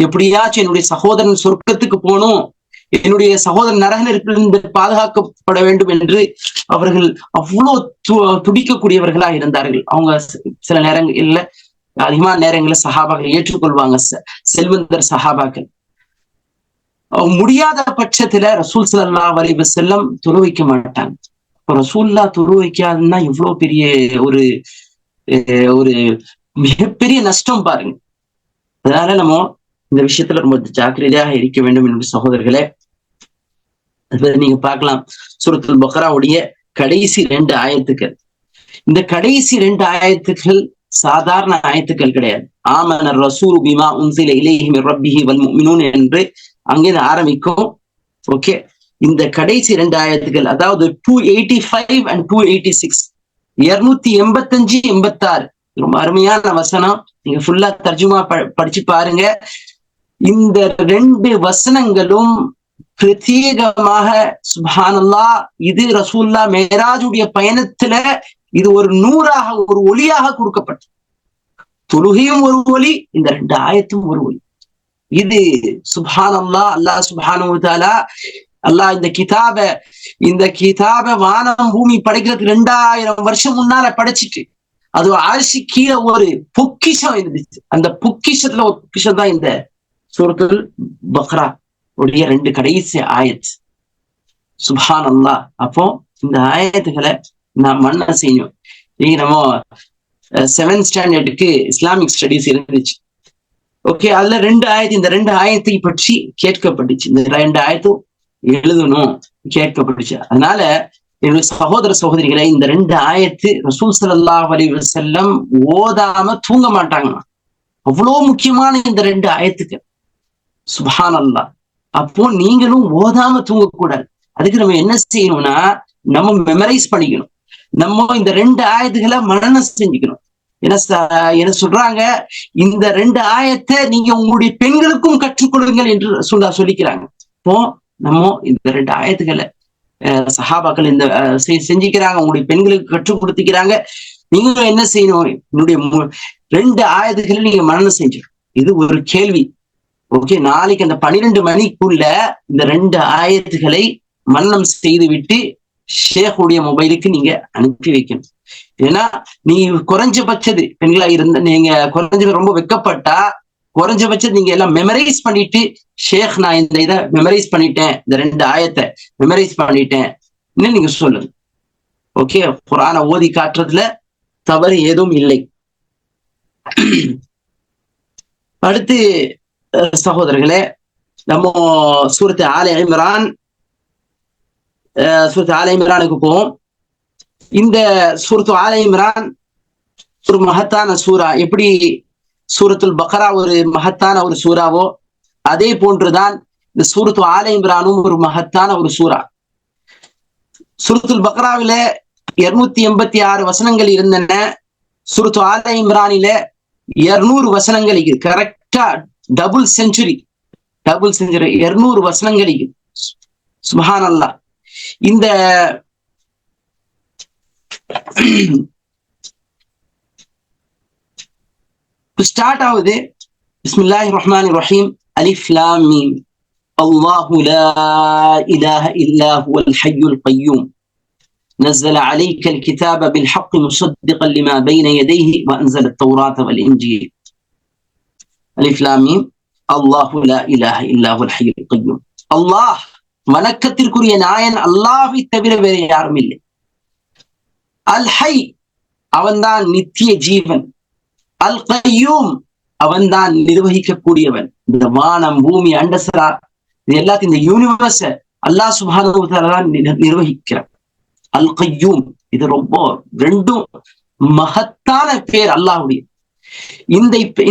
எப்படியாச்சும் என்னுடைய சகோதரன் சொர்க்கத்துக்கு போகணும், என்னுடைய சகோதரன் நரக நெருப்பிலிருந்து பாதுகாக்கப்பட வேண்டும் என்று அவர்கள் அவ்வளவு துடிக்கக்கூடியவர்களா இருந்தார்கள். அவங்க சில நேரங்கள்ல, அதிகமான நேரங்களில் சஹாபாக்கள் ஏற்றுக்கொள்வாங்க, செல்வந்தர் சஹாபாக்கள். முடியாத பட்சத்துல ரசூல் ஸல்லல்லாஹு அலைஹி வஸல்லம் துரு வைக்க மாட்டாங்க. ரசூல்லா துரு வைக்காதுன்னா இவ்வளவு பெரிய ஒரு மிகப்பெரிய நஷ்டம் பாருங்க. அதனால நம்ம இந்த விஷயத்துல ரொம்ப ஜாக்கிரதையாக இருக்க வேண்டும் என்று சகோதரர்களே. நீங்க பார்க்கலாம் சூரத்துல் பக்ராவுடைய கடைசி 2 ஆயத்துக்கள். இந்த கடைசி 2 ஆயத்துக்கள் சாதாரண ஆயத்துக்கள் கிடையாது. ஆமனர் ரசூல் பிமா உன்சில இலைஹி மிர் ரப்பிஹி வல் முஃமினூன் என்று அங்கே ஆரம்பிக்கும். ஓகே, இந்த கடைசி 2 ஆயத்துக்கள், அதாவது 285 and 286, 285 86 ரொம்ப அருமையான வசனம். நீங்க ஃபுல்லா தர்ஜுமா படிச்சு பாருங்க. இந்த 2 வசனங்களும் பிரத்யேகமாக சுப்ஹானல்லாஹ், இது ரசூலுல்லாஹ் மேராஜுடைய பயணத்துல இது ஒரு நூறாக, ஒரு ஒளியாக கொடுக்கப்பட்டது. தொழுகையும் ஒரு ஒளி, இந்த 2 ஆயத்தும் ஒரு ஒளி. இது சுப்ஹானல்லாஹ், அல்லாஹ் சுப்ஹானஹு வ தஆலா அல்லாஹ் இந்த கிதாப வானம் பூமி படைக்கிறதுக்கு 2000 வருஷம் முன்னால படைச்சிட்டு, அது ஆர்ஷி கீழே ஒரு பொக்கிஷம் இருந்துச்சு. அந்த பொக்கிஷத்துல ஒரு பொக்கிஷம் தான் இந்த சூரத்துல் பக்ரா உடைய 2 கடைசி ஆயத். சுப்ஹானல்லாஹ். அப்போ இந்த ஆயத்துக்களை நான் மன்ன செய்யணும். நம்ம 7th ஸ்டாண்டர்டுக்கு இஸ்லாமிக் ஸ்டடிஸ் இருந்துச்சு. ஓகே, அதுல 2 ஆயத்து, இந்த 2 ஆயத்தை பற்றி கேட்கப்பட்டுச்சு. இந்த 2 ஆயத்தும் எழுதணும் கேட்கப்பட்டுச்சு. அதனால என்னுடைய சகோதர சகோதரிகளை, இந்த 2 ஆயத்து ரசூல் ஸல்லல்லாஹு அலைஹி வஸல்லம் ஓதாம தூங்க மாட்டாங்க. அவ்வளவு முக்கியமான இந்த 2 ஆயத்துக்கு. சுப்ஹானல்லாஹ். அப்போ நீங்களும் ஓதாம தூங்கக்கூடாது. அதுக்கு நம்ம என்ன செய்யணும்னா, நம்ம மெமரைஸ் பண்ணிக்கணும். நம்ம இந்த 2 ஆயத்துக்களை மனனம் செஞ்சுக்கணும். என்ன சொல்றாங்க, இந்த 2 ஆயத்தை நீங்க உங்களுடைய பெண்களுக்கும் கற்றுக் கொடுங்கள் என்று சொல்லிக்கிறாங்க. இப்போ நம்ம இந்த 2 ஆயத்துக்களை சஹாபாக்கள் இந்த செஞ்சுக்கிறாங்க, உங்களுடைய பெண்களுக்கு கற்றுக் கொடுத்துக்கிறாங்க. நீங்களும் என்ன செய்யணும், என்னுடைய 2 ஆயத்துக்களை நீங்க மனனம் செஞ்சிடும். இது ஒரு கேள்வி. ஓகே, நாளைக்கு அந்த 12 மணிக்குள்ள இந்த 2 ஆயத்துக்களை மனனம் செய்து விட்டு ஷேக்குடைய மொபைலுக்கு நீங்க அனுப்பி வைக்கணும். ஏன்னா நீ குறைஞ்சபட்சது பெண்களா இருந்த நீங்க ரொம்ப வெக்கப்பட்டா குறைஞ்சபட்சம் நீங்க எல்லாம் மெமரைஸ் பண்ணிட்டு, ஷேக் நான் இந்த இதை மெமரைஸ் பண்ணிட்டேன், இந்த 2 ஆயத்தை மெமரைஸ் பண்ணிட்டேன் நீங்க சொல்லுங்க. ஓகே, குர்ஆனை ஓதி காட்டுறதுல தவறு ஏதும் இல்லை. அடுத்து சகோதரர்களே, நம்ம சூரத் ஆல இம்ரானுக்கு போவோம். இந்த சூரத் ஆல இம்ரான் ஒரு மகத்தான சூரா. எப்படி சூரத்துல் பக்ரா ஒரு மகத்தான ஒரு சூறாவோ, அதே போன்றுதான் இந்த சூரத்து ஆல இம்ரானும் ஒரு மகத்தான ஒரு சூரா. சூரத்துல் பக்ராவில 286 வசனங்கள் இருந்தன. சூரத்து ஆல இம்ரானில 200 வசனங்கள். கரெக்டா டபுள் செஞ்சுரி 200 வசனங்கள். சுப்ஹானல்லாஹ். இந்த ஸ்டார்ட் ஆகுது. பிஸ்மில்லாஹிர் ரஹ்மானிர் ரஹீம். அலிஃப் லாம் மீம். அல்லாஹு லா இலாஹ இல்லா ஹுவல் ஹய்யுல் கய்யூம். نزل عليك الكتاب بالحق مصدقا لما بين يديه وأنزل التوراة والإنجيل. ألف لام ميم. الله لا إله إلا هو الحي القيوم. الله வணக்கத்திற்குரிய நாயன் அல்லாஹ்வை தவிர வேறு யாரும் இல்லை. அல் ஹை, அவன்தான் நித்திய ஜீவன். அல் கய்யூம், அவன்தான் நிர்வகிக்கக்கூடியவன். இந்த வானம் பூமி அண்டசரா இது எல்லாத்தையும், இந்த யூனிவர்ஸ அல்லாஹ் சுப்ஹானஹு வ தஆலா நிர்வகிக்கிறான். அல் கய்யூம், இது ரொம்ப 2 மகத்தான பேர் அல்லாஹ்வுடைய.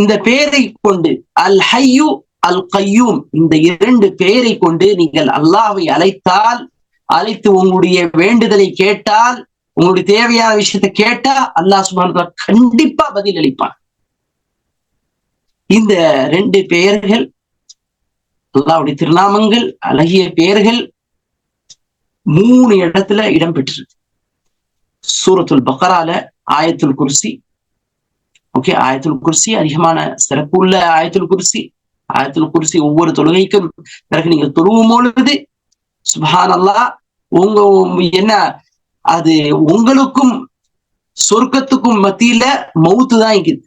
இந்த பெயரை கொண்டு அல் ஹய்யு அல் கய்யூம், இந்த 2 பெயரை கொண்டு நீங்கள் அல்லாஹ்வை அழைத்து உங்களுடைய வேண்டுதலை கேட்டால், உங்களுடைய தேவையான விஷயத்தை கேட்டா அல்லாஹ் சுப்ஹானஹு வ தஆலா கண்டிப்பா பதில் அளிப்பான். இந்த 2 பெயர்கள் அல்லாஹ்வுடைய திருநாமங்கள், அழகிய பெயர்கள் 3 இடத்துல இடம்பெற்றிருக்கு. சூரத்துல் பக்ரால ஆயத்துல் குர்சி. ஓகே, ஆயத்துல் குர்சி அதிகமான சிறப்பு உள்ள ஆயத்துல் குர்சி. ஆயத்துல் குர்சி ஒவ்வொரு தொழுகைக்கும் பிறகு நீங்க தொழுவும் பொழுது சுப்ஹானல்லாஹ், என்ன அது உங்களுக்கும் சொர்க்கத்துக்கும் மத்தியில மவுத்து தான் இருக்குது.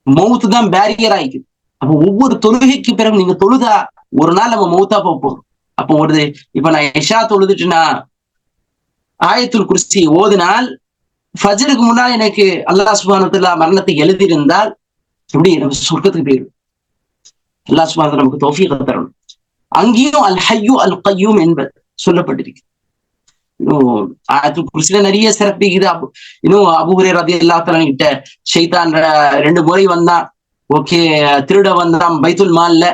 மவுத்து தான் பேரியரா இருக்குது. அப்போ ஒவ்வொரு தொழுகைக்கு பிறகு நீங்க தொழுதா ஒரு நாள் நம்ம மவுத்தா போறோம். அப்போ இப்ப நான் இஷா தொழுதுட்டுனா ஆயத்துல் குர்சி ஓதினால் ஃபஜ்ருக்கு முன்னால் எனக்கு அல்லாஹ் சுப்ஹானஹு வ தஆலா மரணத்தை எழுதியிருந்தால் எப்படி நம்ம சொர்க்கத்துக்கு போயிடும். அல்லாஹ் சுப்ஹானஹு நமக்கு தௌஃபீக தரணும். அங்கேயும் அல் ஹய்யு அல் கய்யூம் என்பது சொல்லப்பட்டிருக்கு. ஆயத்துல் குர்சில நிறைய சிறப்பு இது. இன்னும் அபூ ஹுரைரா ரலியல்லாஹு தஆலா கிட்ட ஷைத்தான் 2 முறை வந்தான். ஓகே, திருட வந்தான் பைத்துல் மால்ல.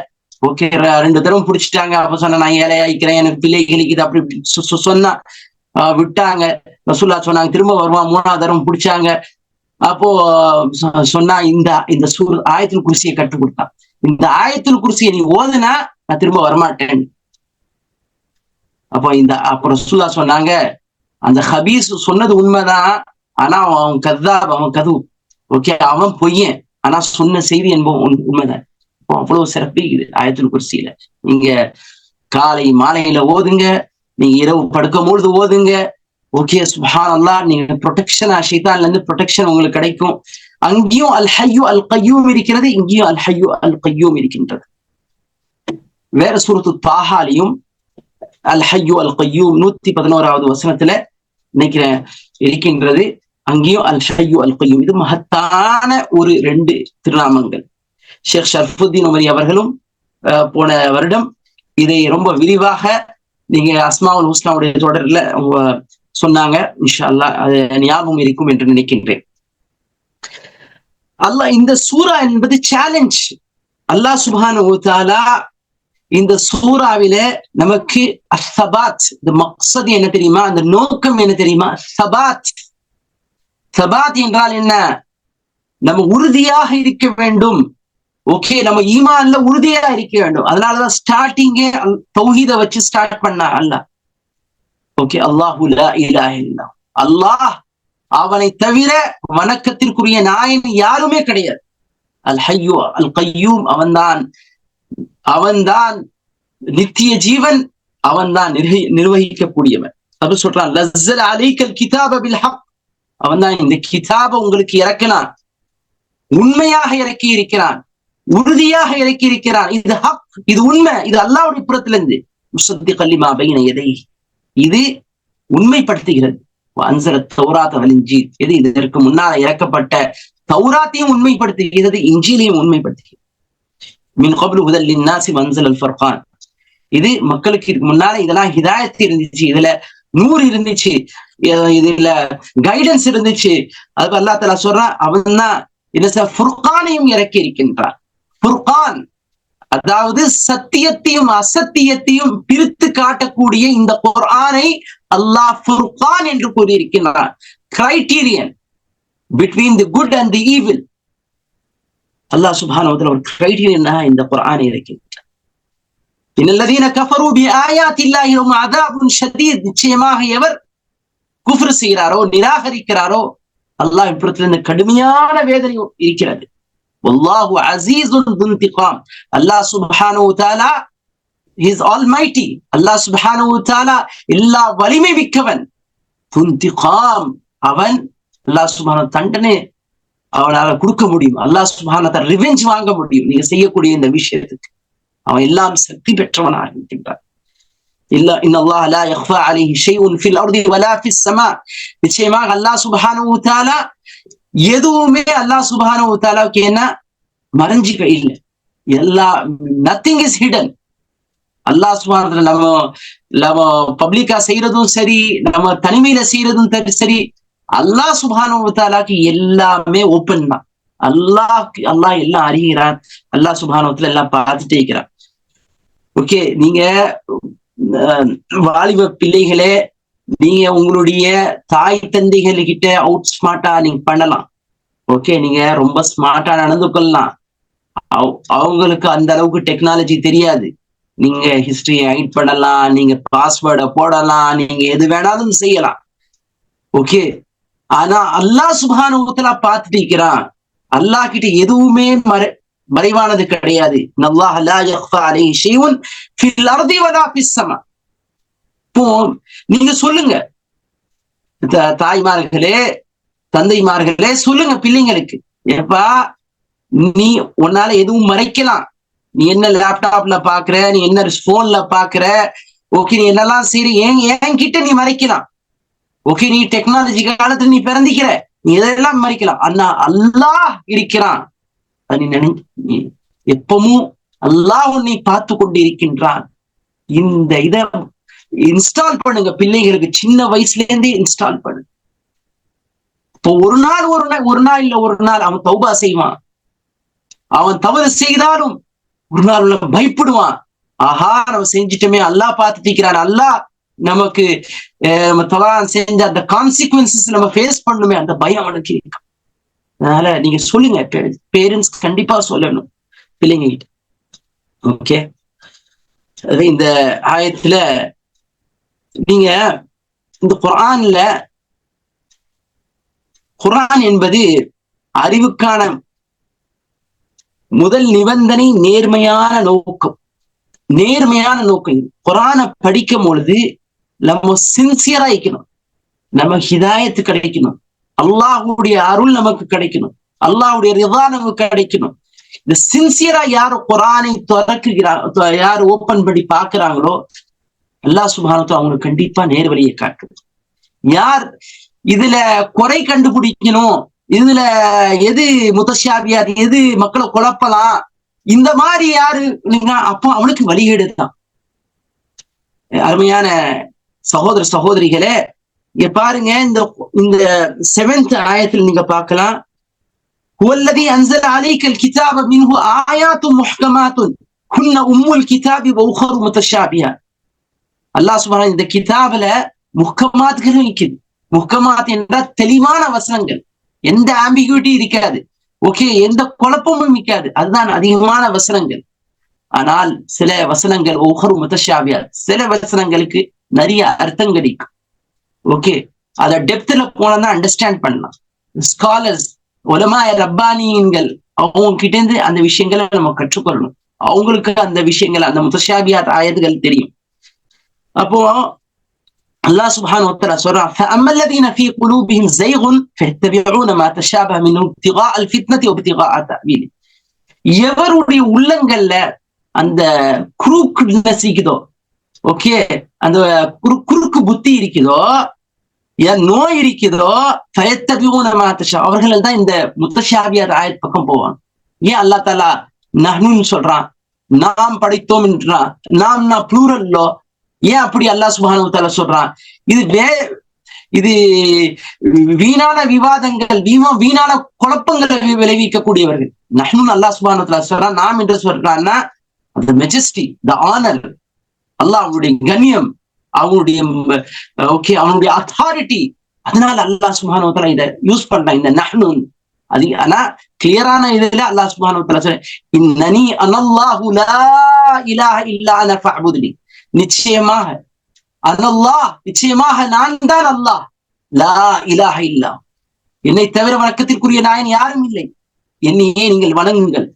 ஓகே, 2 தடவை பிடிச்சிட்டாங்க. அப்ப சொன்ன நான் ஏழையாயிக்கிறேன், எனக்கு பிள்ளை கிழிக்குது அப்படி சொன்னா விட்டாங்க. ரசூலுல்லாஹ் சொன்னாங்க திரும்ப வருவான். 3ஆவது தடவை பிடிச்சாங்க. அப்போ சொன்னா இந்த ஆயத்துல் குர்சியை கற்றுக் கொடுத்தான். இந்த ஆயத்துல் குர்சியை நீ ஓதுனா நான் திரும்ப வரமாட்டேன். அப்போ ரசூலுல்லாஹ் சொன்னாங்க அந்த ஹபீஸ் சொன்னது உண்மைதான், ஆனா அவன் கதாப், அவன் கது. ஓகே, அவன் பொய்யன், ஆனா சொன்ன செய்தி என்பவன் உண்மைதான். அவ்வளவு சிறப்பு இது ஆயத்துல் குர்சியில. நீங்க காலை மாலையில ஓதுங்க, நீங்க இரவு படுக்கும் பொழுது ஓதுங்க. ஓகே, சுப்ஹானல்லாஹ், நீங்க ப்ரொடெக்ஷன் ஷைத்தான்ல இருந்து ப்ரொடெக்ஷன் உங்களுக்கு கிடைக்கும். அங்கேயும் அல் ஹய்யு அல் கய்யூம் இருக்கிறது, இங்கேயும் அல் ஹய்யு அல் கய்யூம் இருக்கின்றது. வேற சூரத்து தாஹாலையும் அல் ஹய்யு அல் கய்யூம் 111வது வசனத்துல நினைக்கிறேன் இருக்கின்றது. அங்கேயும் அல் ஹய்யு அல் கய்யூம். இது மகத்தான ஒரு 2 திருநாமங்கள். ஷேக் ஷர்ஃபுத்தீன் உமரி அவர்களும் போன வருடம் இதை ரொம்ப விரிவாக நீங்க அஸ்மாவுல் ஹுஸ்னாவுடைய தொடர்ல சொன்னாங்க. இன்ஷா அல்லாஹ் அது ஞாபகம் இருக்கும் என்று நினைக்கின்றேன். அல்லாஹ் இந்த சூரா என்பது சேலஞ்ச். அல்லாஹ் சுப்ஹானஹு வ தஆலா இந்த சூறாவில நமக்கு அஸ்ஸபாத், இந்த மக்சத் என்ன தெரியுமா, அந்த நோக்கம் என்ன தெரியுமா? சபாத். சபாத் என்றால் என்ன? நம்ம உறுதியாக இருக்க வேண்டும். ஓகே, நம்ம ஈமான்ல உறுதியா இருக்க வேண்டும். அதனாலதான் ஸ்டார்டிங்கே தௌஹீத வச்சு ஸ்டார்ட் பண்ணா அல்லாஹ். ஓகே, அல்லாஹு லா இலாஹ இல்லல்லாஹ், அல்லாஹ் அவனை தவிர வணக்கத்திற்குரிய நாயன் யாருமே கிடையாது. அல் ஹய்யு அல் கய்யூம், அவன்தான் நித்திய ஜீவன், அவன்தான் நிர்வகிக்கக்கூடியவன். அது சொல்றான் லஸ்ஸல் அலைக்கல் கிதாப பில் ஹக், அவன்தான் இந்த கிதாபை உங்களுக்கு இறக்கினான், உண்மையாக இறக்கி இருக்கிறான், உறுதியாக இறக்கி இருக்கிறான். இது ஹக், இது உண்மை, இது அல்லாஹ்வுடைய புறத்திலிருந்து. முஸத்திகல் லிமா பைன யதைஹி, இது உண்மைப்படுத்துகிறது. அன்ஸல தௌராத் வல் இன்ஜீல், இது இதற்கு முன்னால் இறக்கப்பட்ட தௌராத்தையும் உண்மைப்படுத்துகிறது, இன்ஜீலையும் உண்மைப்படுத்துகிறது. மின் கப்லு ஹுதல் லின்னாஸி வன்ஸல அல் ஃபர்கான், இது மக்களுக்கு முன்னால இதெல்லாம் ஹிதாயத் இருந்துச்சு, இதுல நூறு இருந்துச்சு, இதுல கைடன்ஸ் இருந்துச்சு. அது அல்லாஹ் தஆலா சொல்றான் அவன் தான் என்ன ஃபுர்கானையும் இறக்கி இருக்கின்றான். ஃபுர்கான் அதாவது சத்தியத்தையும் அசத்தியத்தையும் பிரித்து காட்டக்கூடிய இந்த குர்ஆனை அல்லாஹ் ஃபுர்கான் என்று கூறியிருக்கின்றான். Criterion between the good and the evil. Allah சுப்ஹானஹு வ தஆலா ஒரு கிரைட்டீரியனாக இந்த குர்ஆனை இறக்கின்றான். இன்னல்லதீன கஃபரு பிஆயாத்தில்லாஹி லஹும் அஸாபுன் ஷதீத், நிச்சயமாக எவர் குஃப்ர் செய்கிறாரோ, நிராகரிக்கிறாரோ, அல்லாஹ் புறத்திலிருந்து கடுமையான வேதனை இருக்கிறது. வல்லாஹு அஸீஸுன் து இன்திகாம், அல்லாஹ் சுப்ஹானஹு வ தஆலா இஸ் ஆல்மைட்டி, அல்லாஹ் சுப்ஹானஹு வ தஆலா எல்லா வலிமை மிக்கவன். து இன்திகாம், அவன் அல்லாஹ் சுப்ஹானஹு தண்டனை அவனால கொடுக்க முடியும். அல்லாஹ் சுப்ஹானஹு வ தஆலா ரிவெஞ்ச் வாங்க முடியும் நீங்க செய்யக்கூடிய இந்த விஷயத்துக்கு. அவன் எல்லாம் சக்தி பெற்றவனாக இருக்கின்றான். இல்ல இன்னல்லாஹ லா யக்ஃபா அலைஹி ஷைஉன் ஃபில் அர்தி வலா ஃபிஸ் ஸமா, நிச்சயமாக அல்லாஹ் சுப்ஹானஹு வ தஆலா எதுவுமே அல்லாஹ் சுப்ஹானஹு வ தஆலாவுக்கு என்ன மறைஞ்சு இல்லை. எல்லா நத்திங் இஸ் ஹிடன். அல்லாஹ் சுப்ஹானஹு வ தஆலா நம்ம பப்ளிக்கா செய்யறதும் சரி, நம்ம தனிமையில செய்யறதும் சரி, அல்லாஹ் சுப்ஹானஹு வ தஆலாக்கு எல்லாமே ஓப்பன் தான். அல்லாஹ் எல்லாம் அறிகிறான். அல்லாஹ் சுப்ஹானஹு வ தஆலா எல்லாம் பார்த்துட்டே இருக்கிறான். ஓகே, நீங்க வாலிப பிள்ளைகளே, நீங்க உங்களுடைய தாய் தந்தைகள் கிட்ட அவுட் ஸ்மார்ட்டா நீங்க பண்ணலாம். ஓகே, நீங்க ரொம்ப ஸ்மார்ட்டா நடந்து கொள்ளலாம். அவங்களுக்கு அந்த அளவுக்கு டெக்னாலஜி தெரியாது. நீங்க ஹிஸ்டரியை ஹைட் பண்ணலாம், நீங்க பாஸ்வேர்டை போடலாம், நீங்க எது வேணாலும் செய்யலாம். ஓகே, ஆனா அல்லாஹ் சுப்ஹானஹு வ தஆலா பார்த்துட்டு இருக்கிறான். அல்லாஹ் கிட்ட எதுவுமே மறைவானது கிடையாது. இன்னல்லாஹ லா யக்ஃபா அலைஹி ஷைஉன் ஃபில் அர்தி வலா ஃபிஸ் ஸமா. இப்போ நீங்க சொல்லுங்க தாய்மார்களே, தந்தைமார்களே, சொல்லுங்க பிள்ளைங்களுக்கு, ஏப்பா நீ உன்னால எதுவும் மறைக்கலாம், நீ என்ன லேப்டாப்ல பாக்குற, நீ என்ன போன்ல பாக்குற, ஓகே, நீ என்னெல்லாம் சரி ஏன் கிட்ட நீ மறைக்கலாம். ஓகே, நீ டெக்னாலஜி காலத்துல நீ பிறந்திக்கிற, நீ இதெல்லாம் மறைக்கலாம். ஆனா அல்லாஹ் இருக்கிறான். நீ எப்பவும் அல்லாஹ் உன்னை பார்த்து கொண்டிருக்கின்றான். இந்த இத இன்ஸ்டால் பண்ணுங்க, பிள்ளைகளுக்கு சின்ன வயசுல இருந்தே இன்ஸ்டால் பண்ணு. இப்போ ஒரு நாள் இல்ல ஒரு நாள் அவன் தௌபா செய்வான். அவன் தவறு செய்தாலும் ஒரு நாள் பயப்படுவான். ஆஹா, நம்ம செஞ்சிட்டோமே, அல்லாஹ் பார்த்துட்டு இருக்கிறான், அல்லாஹ் நமக்கு நம்ம தவறா செஞ்ச அந்த கான்சிக்வன்சஸ் நம்ம ஃபேஸ் பண்ணுமே, அந்த பயம் அவனுக்கு இருக்கும். அதனால நீங்க சொல்லுங்க, பேரண்ட்ஸ் கண்டிப்பா சொல்லணும் பிள்ளைங்க கிட்ட. ஓகே, அது இந்த ஆயத்துல நீங்க இந்த குர்ஆன் என்பது அறிவுக்கான முதல் நிபந்தனை நேர்மையான நோக்கம். குர்ஆனை படிக்கும் பொழுது நம்ம சின்சியரா இருக்கணும், நம்ம ஹிதாயத்து கிடைக்கணும், அல்லாஹ்வுடைய அருள் நமக்கு கிடைக்கணும், அல்லாஹ்வுடைய ரிதா நமக்கு கிடைக்கணும். இந்த சின்சியரா யாரு குர்ஆனை யாரு ஓபன் பண்ணி பாக்குறாங்களோ அல்லாஹ் சுப்ஹானஹு வ தஆலா அவங்களுக்கு கண்டிப்பா நேர்வழியை காட்டுது. யார் இதுல குறை கண்டுபிடிக்கணும், இதுல எது முத்தஷாபியாத், எது மக்களை குழப்பலாம், இந்த மாதிரி யாரு அப்போ அவனுக்கு வழிகேடு தான். அருமையான சகோதர சகோதரிகளே, பாருங்க, இந்த 7th ஆயத்தில் நீங்க பார்க்கலாம், ஹுவல்லதி அன்ஸல அலைக்கல் கிதாப மின்ஹு ஆயாத்தும் முஹ்கமாத்துன் குன்ன உம்முல் கிதாபி வ உஹரு முத்தஷாபிஹாத். அல்லாஹ் சுப்ஹானஹு இந்த கிதாபுல முஹ்கமாத்கள் இருக்குது. முஹ்கமாத் என்றால் தெளிவான வசனங்கள், எந்த ஆம்பிகுவிட்டி இருக்காது, ஓகே, எந்த குழப்பமும் இருக்காது, அதுதான் அதிகமான வசனங்கள். ஆனால் சில வசனங்கள் உஹரு முத்தஷாபிஹாத், சில வசனங்களுக்கு நிறைய அர்த்தங்கள் இருக்கு. ஓகே, அத டெப்த்ல போனா அண்டர்ஸ்டாண்ட் பண்ணலாம். ஸ்காலர்ஸ், உலமா ரப்பானியன்கள், அவங்க கிட்ட இருந்து அந்த விஷயங்களை நம்ம கற்றுக்கொள்ளணும். அவங்களுக்கு அந்த விஷயங்கள், அந்த முத்தஷாபிஹாத் ஆயத்துகள் தெரியும். அப்போ அல்லாஹ் சுப்ஹானஹு வ தஆலா சொல்றான், فَأَمَّا الَّذِينَ فِي قُلُوبِهِمْ زَيْغٌ فَيَتَّبِعُونَ مَا تَشَابَهَ مِنْهُ ابْتِغَاءَ الْفِتْنَةِ وَابْتِغَاءَ تَأْوِيلِهِ. எவருடைய உள்ளங்கள்ல அந்த குறுக்குனஸ் இருக்குதோ, ஓகே, அந்த குறுக்கு புத்தி இருக்குதோ, நோய் இருக்குதோ, ஃபயத்தபிஊன மா தஷா, அவர்கள் தான் இந்த முத்தஷாபிஹாத் ஆயத் பக்கம் போவாங்க. ஏன் அல்லாஹ் தஆலா நஹ்னுன்னு சொல்றான், நாம் படைத்தோம் என்றான், நாம் ப்ளூரல்லோ, ஏன் அப்படி அல்லாஹ் சுப்ஹானஹு வ தஆலா சொல்றான்? இது வீணான விவாதங்கள், வீணான குழப்பங்களை விளைவிக்கக்கூடியவர்கள். நஹ்னுன்னு அல்லாஹ் சுப்ஹானஹு வ தஆலா சொல்றான், நாம் என்று சொல்றான்னா அந்த மெஜஸ்டி, த ஆனர், அல்லாஹ் அவனுடைய கண்ணியம், அவனுடைய ஓகே, அவனுடைய அத்தாரிட்டி. அதனால அல்லாஹ் சுப்ஹானஹு வ தஆலா இதை யூஸ் பண்றான், இந்த நஹ்னுன். அது ஆனா கிளியரான இதுல அல்லாஹ் சுப்ஹானஹு வ தஆலா சொல்றான், இன்னனி அனல்லாஹு லா இலாஹ இல்லா அன ஃபஅபுதுனி. நிச்சயமாக அனல்லாஹ், நிச்சயமாக நான் தான் அல்லாஹ், லா இலாஹ இல்லா, என்னை தவிர வணக்கத்திற்குரிய நாயன் யாரும் இல்லை, என்னையே நீங்கள் வணங்குங்கள்.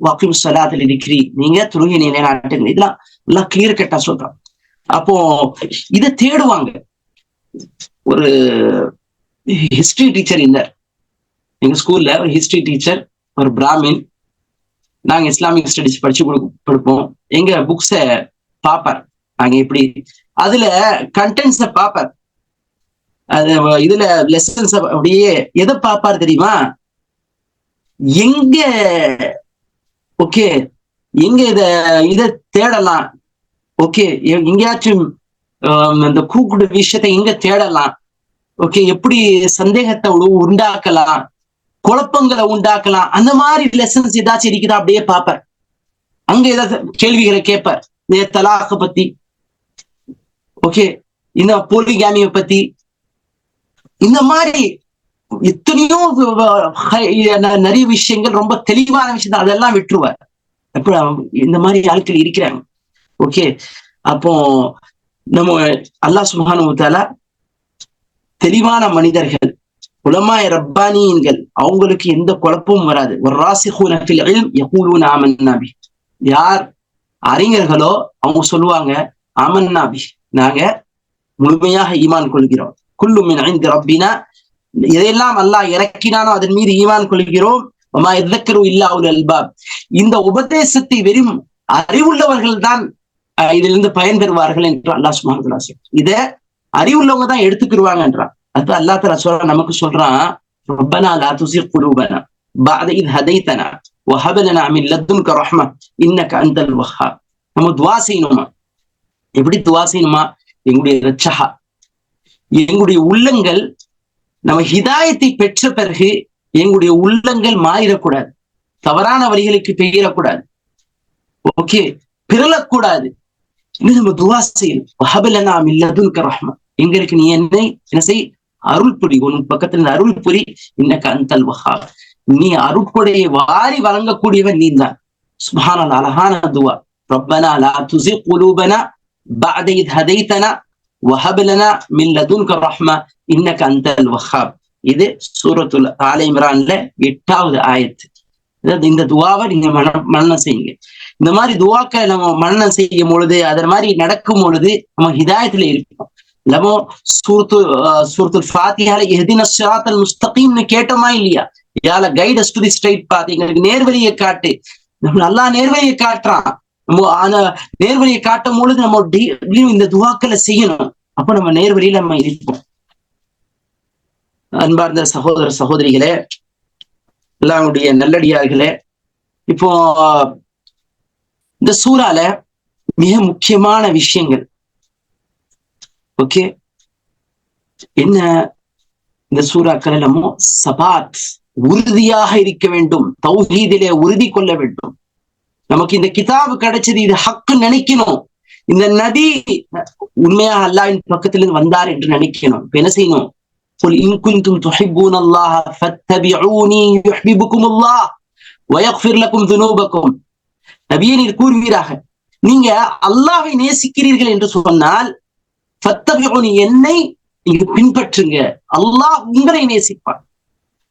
வகீம் ஸலாத்த லிக்ரி, நீங்க தொழுகை நிலைநாட்டுங்கள். இதெல்லாம் எல்லாம் கிளியர் கட்டா சொல்றான். அப்போ இதை தேடுவாங்க. ஒரு ஹிஸ்டரி டீச்சர் இருந்தார் எங்க ஸ்கூல்ல, ஒரு ஹிஸ்டரி டீச்சர், ஒரு பிராமின். நாங்க இஸ்லாமிக் ஸ்டடிஸ் படிப்போம். எங்க புக்ஸ பாப்பார், நாங்க எப்படி அதுல கண்டென்ட்ஸ பாப்பார், அது இதுல லெசன்ஸ் அப்படியே எதை பாப்பார் தெரியுமா? எங்க ஓகே, எங்க இத தேடலாம், ஓகே, எங்கேயாச்சும் இந்த கூக்குடு விஷயத்தை எங்க தேடலாம், ஓகே, எப்படி சந்தேகத்தை உண்டாக்கலாம், குழப்பங்களை உண்டாக்கலாம், அந்த மாதிரி லெசன்ஸ் ஏதாச்சும் இருக்குதா அப்படியே பார்ப்பார். அங்க ஏதாவது கேள்விகளை கேட்பார், தலாக பத்தி, ஓகே, இந்த போலிகாமியை பத்தி, இந்த மாதிரி எத்தனையோ நிறைய விஷயங்கள், ரொம்ப தெளிவான விஷயம், அதெல்லாம் விட்டுருவார். இந்த மாதிரி ஆட்கள் இருக்கிறாங்க. ஓகே, அப்போ நம்ம அல்லாஹ் சுப்ஹானஹு வ தஆலா தெளிவான மனிதர்கள், உலமாய ரப்பானியன்கள், அவங்களுக்கு எந்த குழப்பமும் வராது. வர்ராசிஹூன ஃபில் இல்ம் யகூலூன ஆமன்னா பி, யார் அறிஞர்களோ அவங்க சொல்லுவாங்க, ஆமன்னா பி, நாங்க முழுமையாக ஈமான் கொள்கிறோம். குல்லு மின் இன்தி ரப்பினா, எதையெல்லாம் அல்லாஹ் இறக்கினானோ அதன் மீது ஈமான் கொள்கிறோம். வமா யذكروا இல்லா உல் அல்பாப், இந்த உபதேசத்தை வெறும் அறிவுள்ளவர்கள் தான் இதிலிருந்து பயன்பெறுவார்கள் என்று அல்லாஹ் சுப்ஹானஹு வ தஆலா சொல்றான். இத அறிவுள்ளவங்க தான் எடுத்துக்கிடுவாங்க என்றான். அது அல்லாஹ் தஆலா சொல்றான், நமக்கு சொல்றான், ரப்பனா லா துஸிக் குலூபனா பஅத இத் ஹதைதனா வஹப் லனா மின் லதுன்க ரஹ்ம இன்னக அன்தல் வஹ்ஹாப். நம்ம துஆ செய்யணுமா? எப்படி துஆ செய்யணுமா? எங்களுடைய ரட்சகா, எங்களுடைய உள்ளங்கள் நம்ம ஹிதாயத்தை பெற்ற பிறகு எங்களுடைய உள்ளங்கள் மாறிடக்கூடாது, தவறான வழிகளுக்கு பெயரக்கூடாது, ஓகே, பிறலக்கூடாது. இன்னும் நம்ம துஆ செய்யணும். வஹப் லனா மின் லதுன்க ரஹ்ம, எங்களுக்கு நீ என்ன செய், அருள் புரி, உன் பக்கத்துல அருள் புரி. இன்னக அன்தல் வஹ்ஹாப், நீ அருட்கொடையை வாரி வழங்கக்கூடியவன் நீ தான். சுப்ஹானல்லாஹ், அழகான துஆ. ரப்பனா லா துஸிக் குலூபனா பஅத இத் ஹதைதனா வஹப் லனா மின் லதுன்க ரஹ்ம இன்னக அன்தல் வஹ்ஹாப். இது சூரத்துல் ஆல இம்ரான்ல 8வது ஆயத்து. இந்த துஆவை நீங்க மனனம் செய்யுங்க. இந்த மாதிரி துஆக்களை நம்ம மனனம் செய்யும் பொழுது, அதன் மாதிரி நடக்கும் பொழுது நம்ம ஹிதாயத்துல இருப்போம். நம்ம சூரத்துல் ஃபாத்திஹால இஹ்தினஸ் ஸிராத்தல் முஸ்தகீம்னு கேட்டோமா இல்லையா? யால guide us to the straight path, எங்களுக்கு நேர்வழியை காட்டு. நம்ம அல்லாஹ் நேர்வழியை காட்டுறான். நம்ம அந்த நேர்வழியை காட்டும் பொழுது நம்ம இந்த துஆக்களை செய்யணும். அப்ப நம்ம நேர்வழியில நம்ம இருப்போம். அன்பார்ந்த சகோதர சகோதரிகளே, எல்லாருடைய நல்லடியார்களே, இப்போ இந்த சூறால மிக முக்கியமான விஷயங்கள், ஓகே, என்ன? இந்த சூறாக்களை நம்ம சபாத், உறுதியாக இருக்க வேண்டும், தௌஹீதிலே உறுதி கொள்ள வேண்டும். நமக்கு இந்த கிதாபு கிடைச்சது, இது ஹக்கு நினைக்கணும். இந்த நபி உண்மையாக அல்லாஹ்வின் பக்கத்திலிருந்து வந்தார் என்று நினைக்கணும். இப்ப என்ன செய்யணும்? قل إن كنتم تحبون الله فاتبعوني يحببكم الله ويغفر لكم ذنوبكم. நபியே நீர் கூறுவீராக, நீங்க அல்லாஹ்வை நேசிக்கிறீர்கள் என்று சொன்னால் ஃபத்தபிஊனி, என்னை நீங்க பின்பற்றுங்க, அல்லாஹ் உங்களை நேசிப்பார்.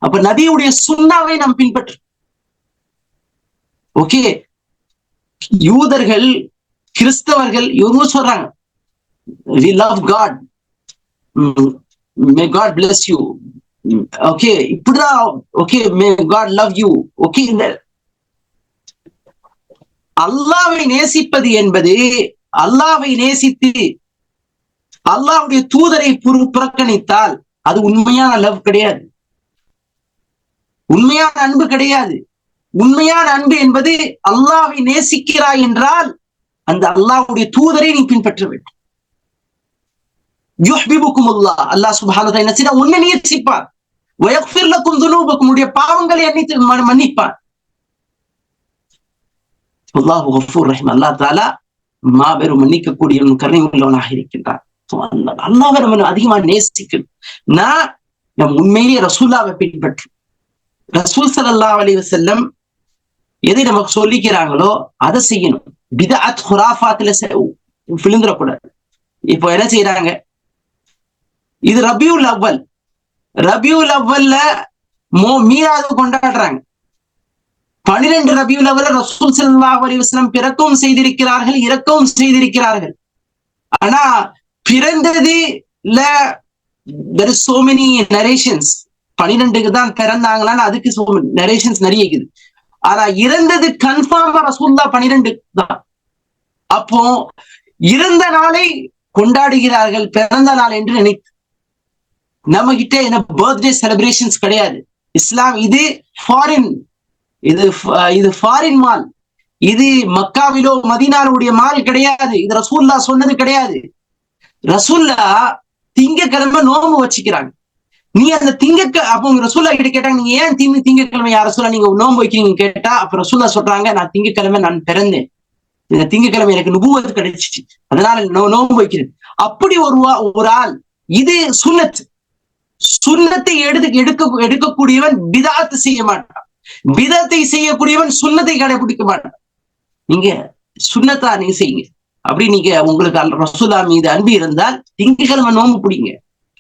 அப்ப நபியுடைய சுன்னாவை நாம் பின்பற்று. ஓகே, யூதர்கள் கிறிஸ்தவர்கள் இவங்க சொல்றாங்க we love God, may God bless you, okay, இப்படிதான், okay, may God love you, okay. இந்த அல்லாஹ்வை நேசிப்பது என்பது, அல்லாஹ்வை நேசித்து அல்லாஹ்வுடைய தூதரை புறக்கணித்தால் அது உண்மையான லவ் கிடையாது, உண்மையான அன்பு கிடையாது. உண்மையான அன்பு என்பது அல்லாஹ்வை நேசிக்கிறாய் என்றால் அந்த அல்லாஹ்வுடைய தூதரை நீ பின்பற்ற வேண்டும். யுஹ்பிபுக்குமுல்லாஹ், அல்லாஹ் சுப்ஹானஹு வ தஆலா என்ன செய்வார்? உன்னை நேசிப்பார். வயக்ஃபிர் லக்கும் துனூபக்கும், உடைய பாவங்களை மன்னிப்பார். அல்லாஹு கஃபூர் ரஹீம், அல்லாஹ் தஆலா மாபெரும் மன்னிக்கக்கூடியவன், கருணை உள்ளவனாக இருக்கின்றான். அல்லாஹ்வை நம்ம அதிகமா நேசிக்கணும். நம் உண்மையிலேயே ரசூலுல்லாஹ்வை பின்பற்றும். ரசூல் ஸல்லல்லாஹு அலைஹி வஸல்லம் எதை நமக்கு சொல்லிக்கிறாங்களோ அதை செய்யணும். பிதஅத் குராஃபாத்ல விழுந்துடக்கூடாது. இப்போ என்ன செய்யறாங்க? இது ரபியுல் அவ்வல், ரபியுல் அவ்வல்ல மீலாது கொண்டாடுறாங்க. 12 ரபியுல் அவ்வல்ல ரசூல் ஸல்லல்லாஹு அலைஹி வஸல்லம் பிறக்கவும் செய்திருக்கிறார்கள், இறக்கவும் செய்திருக்கிறார்கள். ஆனா பிறந்ததுல there is so many narrations. 12க்கு தான் பிறந்தாங்களான்னு அதுக்கு நரேஷன்ஸ் நிறைய இருக்குது. ஆனா இறந்தது கன்ஃபார்மா ரசூலுல்லாஹ் 12 தான். அப்போ இறந்த நாளை கொண்டாடுகிறார்கள் பிறந்த நாள் என்று நினைத்து. நம்ம கிட்ட என்ன பர்த்டே செலிப்ரேஷன்ஸ் கிடையாது. இஸ்லாம் இது ஃபாரின், இது ஃபாரின் மால். இது மக்காவிலோ மதீனாவுடைய மால் கிடையாது. இது ரசூலுல்லாஹ் சொன்னது கிடையாது. ரசூலுல்லாஹ் திங்கக்கிழமை நோன்பு வச்சுக்கிறாங்க. நீ அந்த அப்ப உங்க ரசூலுல்லாஹ் கிட்ட கேட்டாங்க, நீங்க ஏன் திங்கக்கிழமை யார் ரசூலுல்லாஹ் நீங்க நோன்பு வைக்கிறீங்க கேட்டா, அப்ப ரசூலுல்லாஹ் சொல்றாங்க, நான் திங்கக்கிழமை நான் பிறந்தேன், இந்த திங்கக்கிழமை எனக்கு நுபுவத் கிடைச்சிச்சு, அதனால நோன்பு வைக்கிறேன். அப்படி ஒரு ஆள், இது சுன்னத். சுன்னத்தை எடுக்கக்கூடியவன் பிதஅத் செய்ய மாட்டான். பிதஅத்தை செய்யக்கூடியவன் சுன்னத்தை கடைபிடிக்க மாட்டான். நீங்க சுன்னத்தா நீங்க செய்யுங்க. அப்படி நீங்க உங்களுக்கு ரசூலுல்லாஹ் மீது அன்பு இருந்தால் திங்கக்கிழமை நோன்பு பிடிங்க.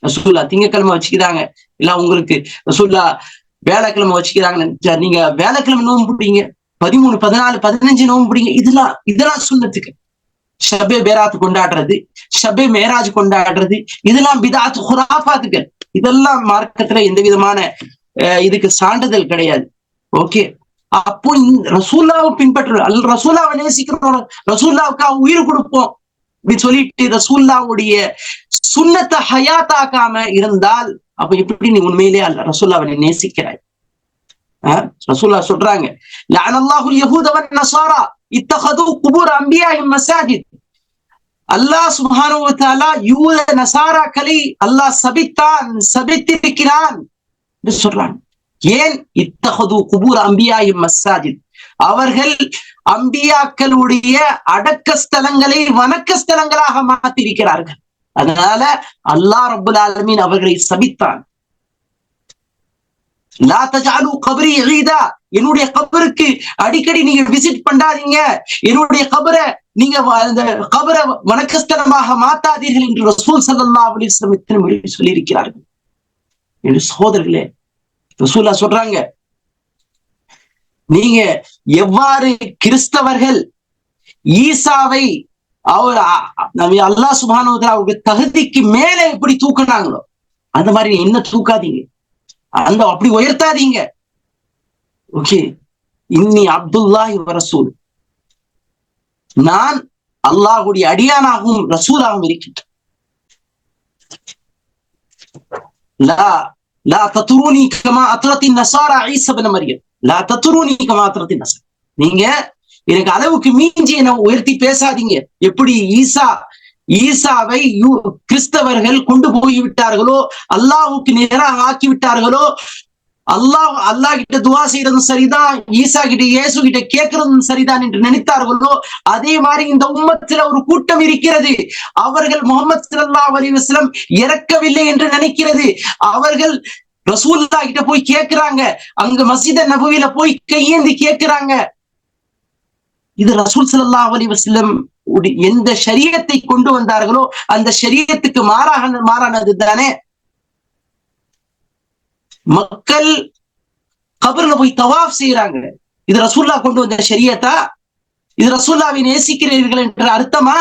ரசூலுல்லாஹ் திங்கக்கிழமை வச்சுக்கிறாங்க, இல்ல உங்களுக்கு ரசூலுல்லாஹ் வேலைக்கிழமை வச்சுக்கிறாங்க, நீங்க வேலைக்கிழமை நோன்பு பிடிங்க. 13, 14, 15 நோன்பு பிடிங்க. இதெல்லாம் சுன்னத்துக்கு. ஷப்பே பேராத் கொண்டாடுறது, ஷப்பே மேராஜ் கொண்டாடுறது, இதெல்லாம் பிதஅத் குராஃபாத்துகள். இதெல்லாம் மார்க்கத்துல எந்த விதமான இதுக்கு சான்றிதழ் கிடையாது. ஓகே, அப்போ ரசூலுல்லாஹ்வை பின்பற்றுறோம், ரசூலுல்லாஹ்வை நேசிக்கிறோம், ரசூலுல்லாஹ்வுக்கு உயிர் கொடுப்போம் அப்படின்னு சொல்லிட்டு ரசூலுல்லாஹ்வுடைய சுன்னத்தை ஹயாத்தாக்காம இருந்தால் அப்ப எப்படி நீ உண்மையிலே ரசூலுல்லாஹ்வை நேசிக்கிறாய்? ரசூலுல்லாஹ் சொல்றாங்க, லஅனல்லாஹுல் யஹூத வன் நஸாரா இத்தகது குபூர் அன்பியாஇஹிம் மஸாஜித். அல்லாஹ் சுப்ஹானஹு வ தஆலா யூத நஸாராக்களை அல்லாஹ் சபித்திருக்கிறான் என்று சொல்றாங்க. ஏன்? இத்தகது குபூர் அன்பியாஇஹிம் மஸாஜித், அவர்கள் அம்பியாக்களுடைய அடக்க ஸ்தலங்களை வணக்க ஸ்தலங்களாக மாற்றிருக்கிறார்கள். அதனால அல்லாஹ் ரப்பல் ஆலமீன் அவர்களை சபித்தான். லா தஜஅலு கப்ரி ஈதா, என்னுடைய கபருக்கு அடிக்கடி நீங்க விசிட் பண்ணாதீங்க, என்னுடைய கபரை நீங்க அந்த கபரை வணக்கஸ்தலமாக மாத்தாதீர்கள் என்று ரசூல் ஸல்லல்லாஹு அலைஹி வஸல்லம் சொல்லி இருக்கிறார்கள். என்று சகோதரர்களே, ரசூலுல்லாஹ் சொல்றாங்க, நீங்க எவ்வாறு கிறிஸ்தவர்கள் ஈசாவை அவர் அல்லாஹ் சுப்ஹானஹு வ தஆலா அவருடைய தகுதிக்கு மேல எப்படி தூக்குனாங்களோ அந்த மாதிரி என்ன தூக்காதீங்க, அந்த அப்படி உயர்த்தாதீங்க. ஓகே, இன்னி அப்துல்லாஹி வ ரசூல், நான் அல்லாஹ்வுடைய அடியானாகவும் ரசூலாகவும் இருக்கின்றேன். லா லா தத்ரூனி கமா அத்ரத்தி நஸாரா ஈஸா இப்னு மரியம், லா தத்ரூனி கமா அத்ரத்தி நஸாரா, நீங்க எனக்கு அளவுக்கு மீஞ்சி என்ன உயர்த்தி பேசாதீங்க. எப்படி ஈசாவை கிறிஸ்தவர்கள் கொண்டு போய் விட்டார்களோ, அல்லாஹ்வுக்கு நேராக ஆக்கி விட்டார்களோ, அல்லாஹ் கிட்ட துவா செய்யறதும் சரிதான், ஈசா கிட்ட இயேசு கிட்ட கேட்கறதும் சரிதான் என்று நினைத்தார்களோ, அதே மாதிரி இந்த உம்மத்துல ஒரு கூட்டம் இருக்கிறது, அவர்கள் முஹம்மது ஸல்லல்லாஹு அலைஹி வஸல்லம் இறக்கவில்லை என்று நினைக்கிறது. அவர்கள் ரசூலுல்லாஹ் கிட்ட போய் கேட்கிறாங்க, அங்க மஸ்ஜித் நபவியில போய் கையேந்தி கேட்கிறாங்க. இது ரசூல் ஸல்லல்லாஹு அலைஹி வஸல்லம் எந்த ஷரியத்தை கொண்டு வந்தார்களோ அந்த ஷரியத்துக்கு மாறானது தானே. மக்கள் கபர்ல போய் தவாஃப் செய்யறாங்க, இது ரசூலுல்லாஹ் கொண்டு வந்த ஷரியத்தா? இது ரசூலுல்லாஹ்வை நேசிக்கிறீர்கள் என்ற அர்த்தமா?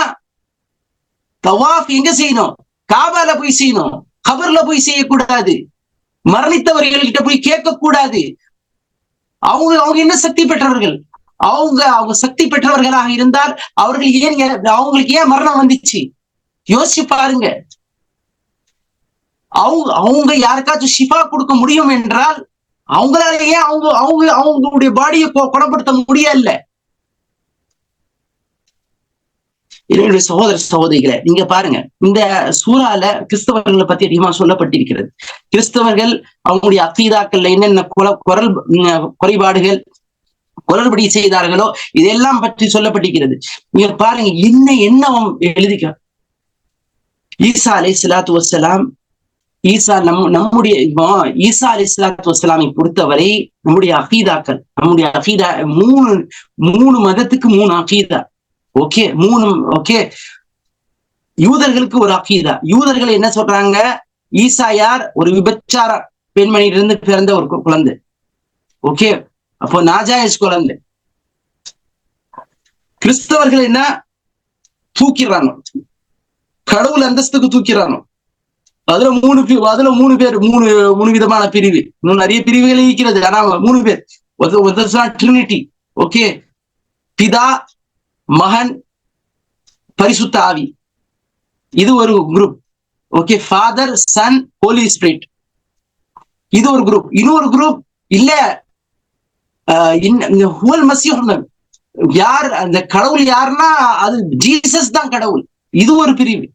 தவாஃப் எங்க செய்யணும்? காபால போய் செய்யணும், கபர்ல போய் செய்யக்கூடாது, மரணித்தவர்கள் கிட்ட போய் கேட்க கூடாது. அவங்க என்ன சக்தி பெற்றவர்கள்? அவங்க சக்தி பெற்றவர்களாக இருந்தால் அவங்களுக்கு ஏன் மரணம் வந்துச்சு? யோசிச்சு பாருங்க. அவங்க யாருக்காச்சும் ஷிஃபா கொடுக்க முடியும் என்றால் அவங்களால ஏன் அவங்களுடைய பாடியை குணப்படுத்த முடியல? என்னுடைய சகோதர சகோதரிகளை நீங்க பாருங்க, இந்த சூறால கிறிஸ்தவர்களை பத்தி அதிகமா சொல்லப்பட்டிருக்கிறது. கிறிஸ்தவர்கள் அவங்களுடைய அக்கீதாக்கள்ல என்னென்ன குறைபாடுகள் குரல்படி செய்தார்களோ இதெல்லாம் பற்றி சொல்லப்பட்டிருக்கிறது. நீங்க பாருங்க, என்ன எழுதிக்க ஈசா அலைஹிஸ்ஸலாத்து வஸ்ஸலாம், நம்முடைய ஈசா அலைஹிஸ்ஸலாத்து வஸ்ஸலாமை பொறுத்தவரை நம்முடைய அகீதா மூணு மதத்துக்கு 3 அகீதா. Okay, okay. யூதர்களுக்கு ஒரு அகீதா. யூதர்கள் என்ன சொல்றாங்க? ஈசா யார்? ஒரு விபச்சார பெண்மணியிலிருந்து பிறந்த ஒரு குழந்தை. ஓகே, அப்போ நாஜாயிஸ் குழந்தை. கிறிஸ்தவர்கள் என்ன தூக்கிறானோ, கடவுள் அந்தஸ்துக்கு தூக்கிறானோ. அதுல 3 பேர், 3 விதமான பிரிவு. இன்னும் நிறைய பிரிவுகள் இருக்கிறது, ஆனா 3 பேர். ட்ரினிட்டி. ஓகே, பிதா, மகன், பரிசுத்த ஆவி. இது ஒரு group. Okay, father, son, holy spirit. இது ஒரு குரூப். இன்னொரு குரூப் இல்ல, யார் அந்த கடவுள் யாருன்னா அது ஜீசஸ் தான் கடவுள். இது ஒரு பிரிவு.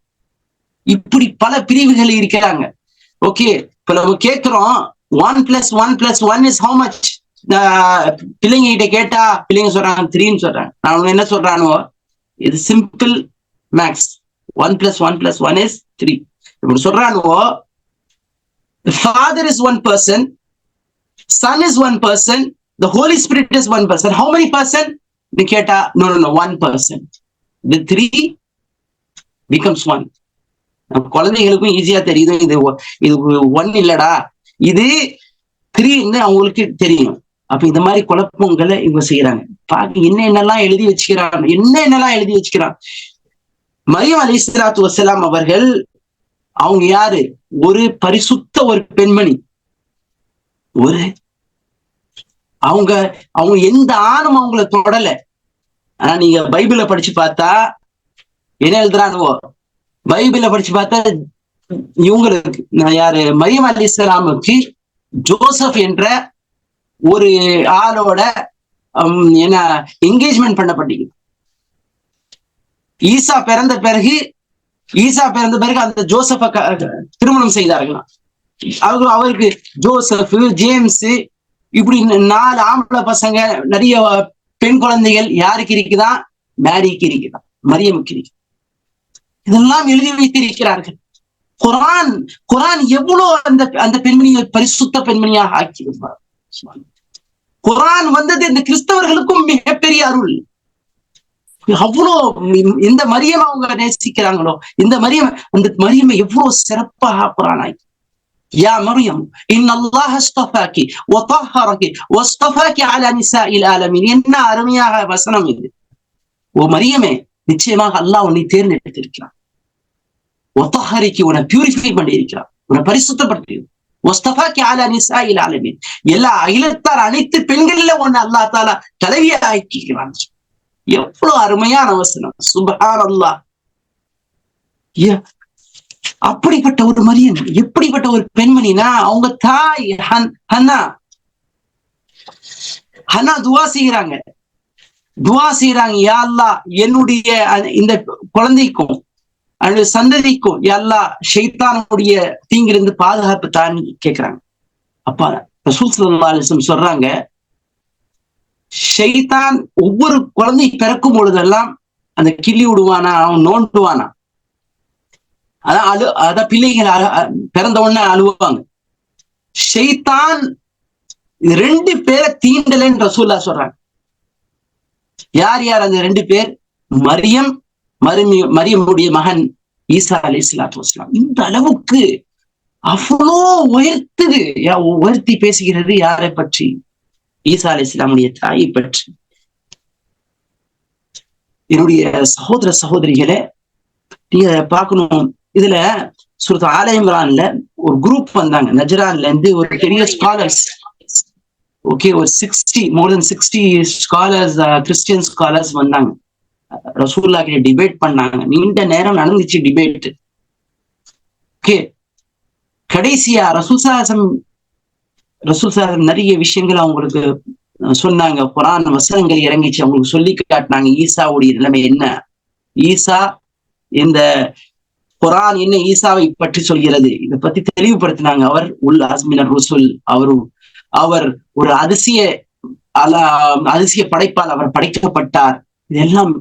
இப்படி பல பிரிவுகள் இருக்கிறாங்க. ஓகே, இப்ப நம்ம கேட்கிறோம் 1 + 1 + 1 is how much? பிள்ளைங்க கிட்ட கேட்டா பிள்ளைங்க சொல்றாங்க 3ன்னு சொல்றாங்க. நான் என்ன சொல்றானோ இது சிம்பிள் மேக்ஸ். 1 + 1 + 1 is 3. இப்படி சொல்றானோ, Father is 1 person, Son is 1 person, the Holy Spirit is 1 person. How many person? Niketa, no, 1 person. The 3 becomes 1. குழந்தைகளுக்கும் ஈஸியா தெரியுது, இது 1 இல்லடா, இது 3 அவங்களுக்கு தெரியும். அப்ப இந்த மாதிரி குழப்பங்களை இவங்க செய்யறாங்க. பாக்க என்னென்னலாம் எழுதி வச்சுக்கிறான். மரியம் அலைஹிஸ்ஸலாத்து வஸ்ஸலாம் அவர்கள், அவங்க யாரு? ஒரு பரிசுத்த ஒரு பெண்மணி. அவங்க எந்த ஆணும் அவங்கள தொடல. ஆனா நீங்க பைபிள படிச்சு பார்த்தா என்ன எழுதுறானுவோ, பைபிள படிச்சு பார்த்தா இவங்களுக்கு யாரு, மரியம் அலைஹிஸ்ஸலாமுக்கு ஜோசப் என்ற ஒரு ஆளோட என்ன என்கேஜ்மெண்ட் பண்ணப்பட்டீங்க. ஈசா பிறந்த பிறகு அந்த ஜோசப்ப திருமணம் செய்தார்களாம். அவருக்கு ஜோசப், ஜேம்ஸ், இப்படி 4 ஆம்பளை பசங்க, நிறைய பெண் குழந்தைகள். யாருக்கு இருக்குதான்? மேரிக்கு இருக்குதான், மரியமுக்கு இருக்கு. இதெல்லாம் எழுதி வைத்திருக்கிறார்கள். குரான் எவ்வளவு அந்த பெண்மணியை பரிசுத்த பெண்மணியாக ஆக்கியிருப்பார். குரான் வந்தது இந்த கிறிஸ்தவர்களுக்கும் மிகப்பெரிய அருள். அவ்வளோ இந்த மரியம் அவங்க நேசிக்கிறாங்களோ, இந்த அந்த மரியமை எவ்வளவு சிறப்பாக குரான் ஆக்கி. யா மரியம் இன்னல்லாஹ் அஸ்தஃபாகி வதஹரகி வஸ்தஃபாகி அலா நிசாஇல் ஆலமீன். என்ன அருமையாக வசனம் இது! ஓ மரியமே, நிச்சயமாக அல்லாஹ் உன்னை தேர்ந்தெடுத்திருக்கிறான். வதஹரகி, உன்னை பியூரிஃபை பண்ணி இருக்கிறான், உன்னை பரிசுத்தப்படுத்தி. வஸ்தஃபாகி அலா நிசாஇல் ஆலமீன், எல்லா அகிலத்தார் அனைத்து பெண்கள்ல உன்னை அல்லாஹ் தஆலா தலைவியா ஆக்கிக்கிறான். எவ்வளவு அருமையான வசனம்! சுப்ஹானல்லாஹ். அப்படிப்பட்ட ஒரு மரியம், எப்படிப்பட்ட ஒரு பெண்மணினா, அவங்க தாய் ஹன்னா துவா செய்யறாங்க. யா அல்லாஹ், என்னுடைய இந்த குழந்தைக்கும் அந்த சந்ததிக்கும் யா அல்லாஹ் ஷைத்தானுடைய தீங்கிலிருந்து பாதுகாப்பு தான் கேட்கிறாங்க. அப்பா ரசூல் ஸல்லல்லாஹு அலைஹி வஸல்லம் சொல்றாங்க, ஷைத்தான் ஒவ்வொரு குழந்தை பிறக்கும் பொழுதெல்லாம் அந்த கிள்ளி விடுவானா, அவன் நோண்டுவானா. அதான் பிள்ளைகள் பிறந்த உடனே அழுவாங்க. ஷைத்தான் 2 பேரை தீண்டலன்னு ரசூலுல்லாஹ் சொல்றாங்க. யார் அந்த 2 பேர்? மரியமுடைய மகன் ஈசா அலைஹிஸ்ஸலாத்து வஸ்ஸலாம். இந்த அளவுக்கு அவ்வளோ உயர்த்தி பேசுகிறது. யாரை பற்றி? ஈசா அலைஹிஸ்ஸலாமுடைய தாயை பற்றி. என்னுடைய சகோதர சகோதரிகளை நீங்க பார்க்கணும். இதுல சூரத் ஆல இம்ரான்ல ஒரு குரூப் வந்தாங்க நஜ்ரான்ல இருந்து, ஒரு பெரிய ஸ்காலர்ஸ். ஓகே, ஒரு more than 60 scholars, Christian scholars வந்தாங்க. ரசூலுல்லாஹ் கிட்ட டிபேட் பண்ணாங்க. நீண்ட நேரம் நடந்துச்சு டிபேட். ஓகே, கடைசியா ரசூல் ஸல்லல்லாஹு நிறைய விஷயங்கள் அவங்களுக்கு சொன்னாங்க. குர்ஆன் வசனங்கள் இறங்கிச்சு, அவங்களுக்கு சொல்லி காட்டினாங்க ஈசாவுடைய நிலைமை என்ன. ஈசா, இந்த குர்ஆன் என்ன ஈசாவை பற்றி சொல்கிறது, இதை பத்தி தெளிவுபடுத்தினாங்க. அவர் உல் அஸ்மினர் ரசூல், அவர் ஒரு அதிசய படைப்பால் அவர் படைக்கப்பட்டார். இதெல்லாம்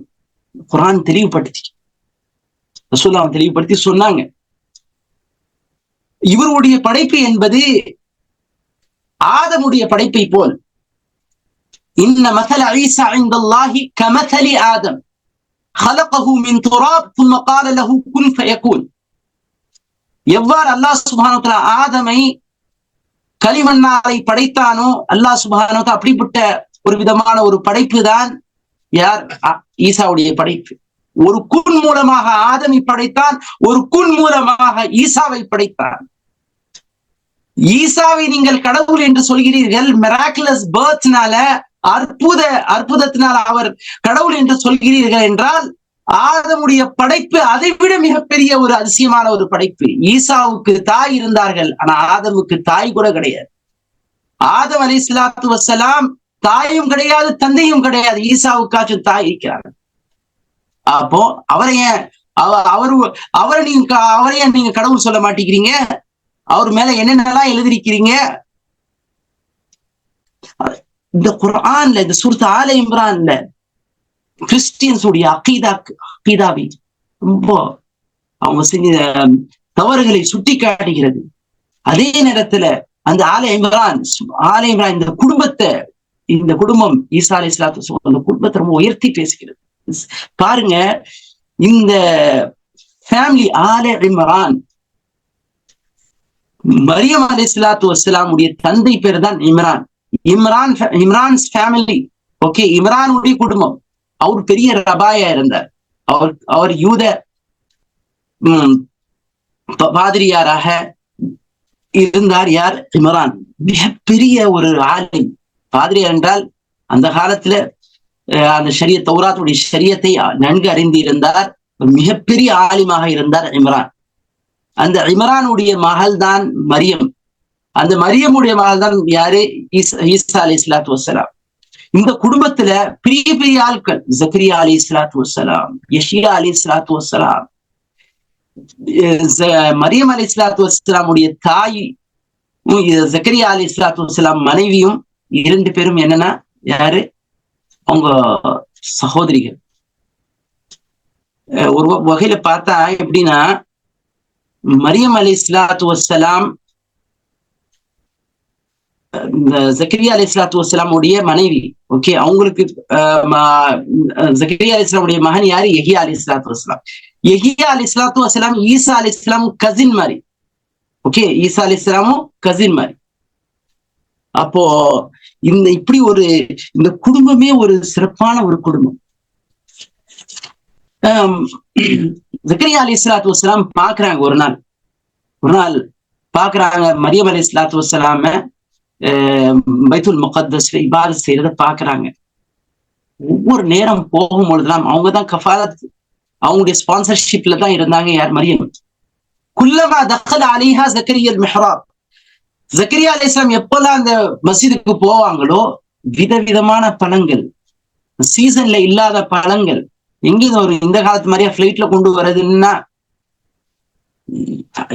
குர்ஆன் தெளிவுபடுத்தி ரசூலுல்லாஹ் தெளிவுபடுத்தி சொன்னாங்க. இவருடைய படைப்பு என்பது ஆதமுடைய படைப்பை போல். இன்ன மஸல ஈசா இன்தல்லாஹி கமஸலி ஆதம் خلقه من تراب ثم قال له كن فيكون. எவ்வாறு அல்லாஹ் சுப்ஹானஹு வ தஆலா ஆதமை களிமண்ணாலை படைத்தானோ, அல்லாஹ் சுப்ஹானஹு வ தஆலா அப்படிப்பட்ட ஒரு விதமான ஒரு படைப்பு தான் யார்? ஈசாவுடைய படைப்பு. ஒரு குன் மூலமாக ஆதமை படைத்தான், ஒரு குன் மூலமாக ஈசாவை படைத்தான். ஈசாவை நீங்கள் கடவுள் என்று சொல்கிறீர்கள், மிராக்குலஸ் பர்த்னால, அற்புதத்தினால் அவர் கடவுள் என்று சொல்கிறீர்கள் என்றால், ஆதமுடைய படைப்பு அதை விட மிகப்பெரிய ஒரு அதிசயமான ஒரு படைப்பு. ஈசாவுக்கு தாய் இருந்தார்கள், ஆனா ஆதமுக்கு தாய் கூட கிடையாது. ஆதம் அலைஹிஸ்ஸலாத்து வஸ்ஸலாம் தாயும் கிடையாது, தந்தையும் கிடையாது. ஈசாவுக்காச்சும் தாய் இருக்கிறார்கள். அப்போ அவரையே நீங்க கடவுள் சொல்ல மாட்டேங்கிறீங்க? அவர் மேல என்னென்னலாம் எழுதிருக்கிறீங்க? இந்த குர்ஆன்ல, இந்த சூரத் ஆல இம்ரான்ல கிறிஸ்டியன்ஸ் உடைய அகீதாவை ரொம்ப அவங்க செஞ்ச தவறுகளை சுட்டி காட்டுகிறது. அதே நேரத்துல அந்த ஆல இம்ரான் இந்த குடும்பம் ஈசா அலைஹிஸ்ஸலாத்து வஸ்ஸலாம் அந்த குடும்பத்தை ரொம்ப உயர்த்தி பேசுகிறது. பாருங்க, இந்த ஃபேமிலி ஆல இம்ரான், மரியம் அலைஹிஸ்ஸலாத்து வஸ்ஸலாம் உடைய தந்தை பேர் தான் இம்ரான்ஸ் ஃபேமிலி. ஓகே, இம்ரானுடைய குடும்பம். அவர் பெரிய ரபாயா இருந்தார். அவர் யூத பாதிரியாராக இருந்தார். யார்? இம்ரான். மிகப்பெரிய ஒரு ஆலிம். பாதிரியார் என்றால் அந்த காலத்துல அந்த தௌராத்துடைய ஷரியத்தை நன்கு அறிந்திருந்தார். மிகப்பெரிய ஆலிமாக இருந்தார் இம்ரான். அந்த இம்ரானுடைய மகள் தான் மரியம். அந்த மரியமுடைய மகள் தான் யாரு? ஈசா அலைஹிஸ்ஸலாத்து வஸ்ஸலாம். இந்த குடும்பத்துல பெரிய பெரிய ஆட்கள், ஜக்கரியா அலைஹிஸ்ஸலாத்து வஸ்ஸலாம், யஹ்யா அலைஹிஸ்ஸலாத்து வஸ்ஸலாம், மரியம் அலைஹிஸ்ஸலாத்து வஸ்ஸலாமுடைய தாய் ஜக்கரியா அலைஹிஸ்ஸலாத்து வஸ்ஸலாம் மனைவியும் 2 பேரும் என்னன்னா யாரு? அவங்க சகோதரிகள். ஒரு வகையில பார்த்தா எப்படின்னா, மரியம் அலைஹிஸ்ஸலாத்து வஸ்ஸலாம் ஜக்கரியா அலைஹிஸ்ஸலாத்து வஸ்ஸலாம் உடைய மனைவி. ஓகே, அவங்களுக்கு ஜக்கரியா அலைஹிஸ்ஸலாமுடைய மகன் யாரு? யஹ்யா அலைஹிஸ்ஸலாத்து வஸ்ஸலாம். யஹ்யா அலைஹிஸ்ஸலாத்து வஸ்ஸலாம் ஈசா அலைஹிஸ்ஸலாம் கசின் மாதிரி. ஓகே, ஈசா அலைஹிஸ்ஸலாமும் கசின் மாதிரி. அப்போ இப்படி இந்த குடும்பமே ஒரு சிறப்பான ஒரு குடும்பம். ஜக்கரியா அலைஹிஸ்ஸலாத்து வஸ்ஸலாம் பாக்குறாங்க, ஒரு நாள் பாக்குறாங்க மரியம் அலைஹிஸ்ஸலாத்து வஸ்ஸலாம பைத்துல் முகத்தஸ்ல இபாதத் செய்யறத பாக்குறாங்க. ஒவ்வொரு நேரம் போகும்பொழுதுலாம் அவங்கதான் கஃபாலத், அவங்களுடைய ஸ்பான்சர்ஷிப்ல தான் இருந்தாங்க. யார்? மரியம். குல்லமா தഖல அலைஹா ஜக்கரியா மிஹ்ராப், ஜக்கரியா அலைஹிஸ்ஸலாம் எப்பெல்லாம் அந்த மஸ்ஜிதுக்கு போவாங்களோ விதவிதமான பழங்கள், சீசன்ல இல்லாத பழங்கள், எங்கேயும் இந்த காலத்து மாதிரியா பிளைட்ல கொண்டு வர்றதுன்னா,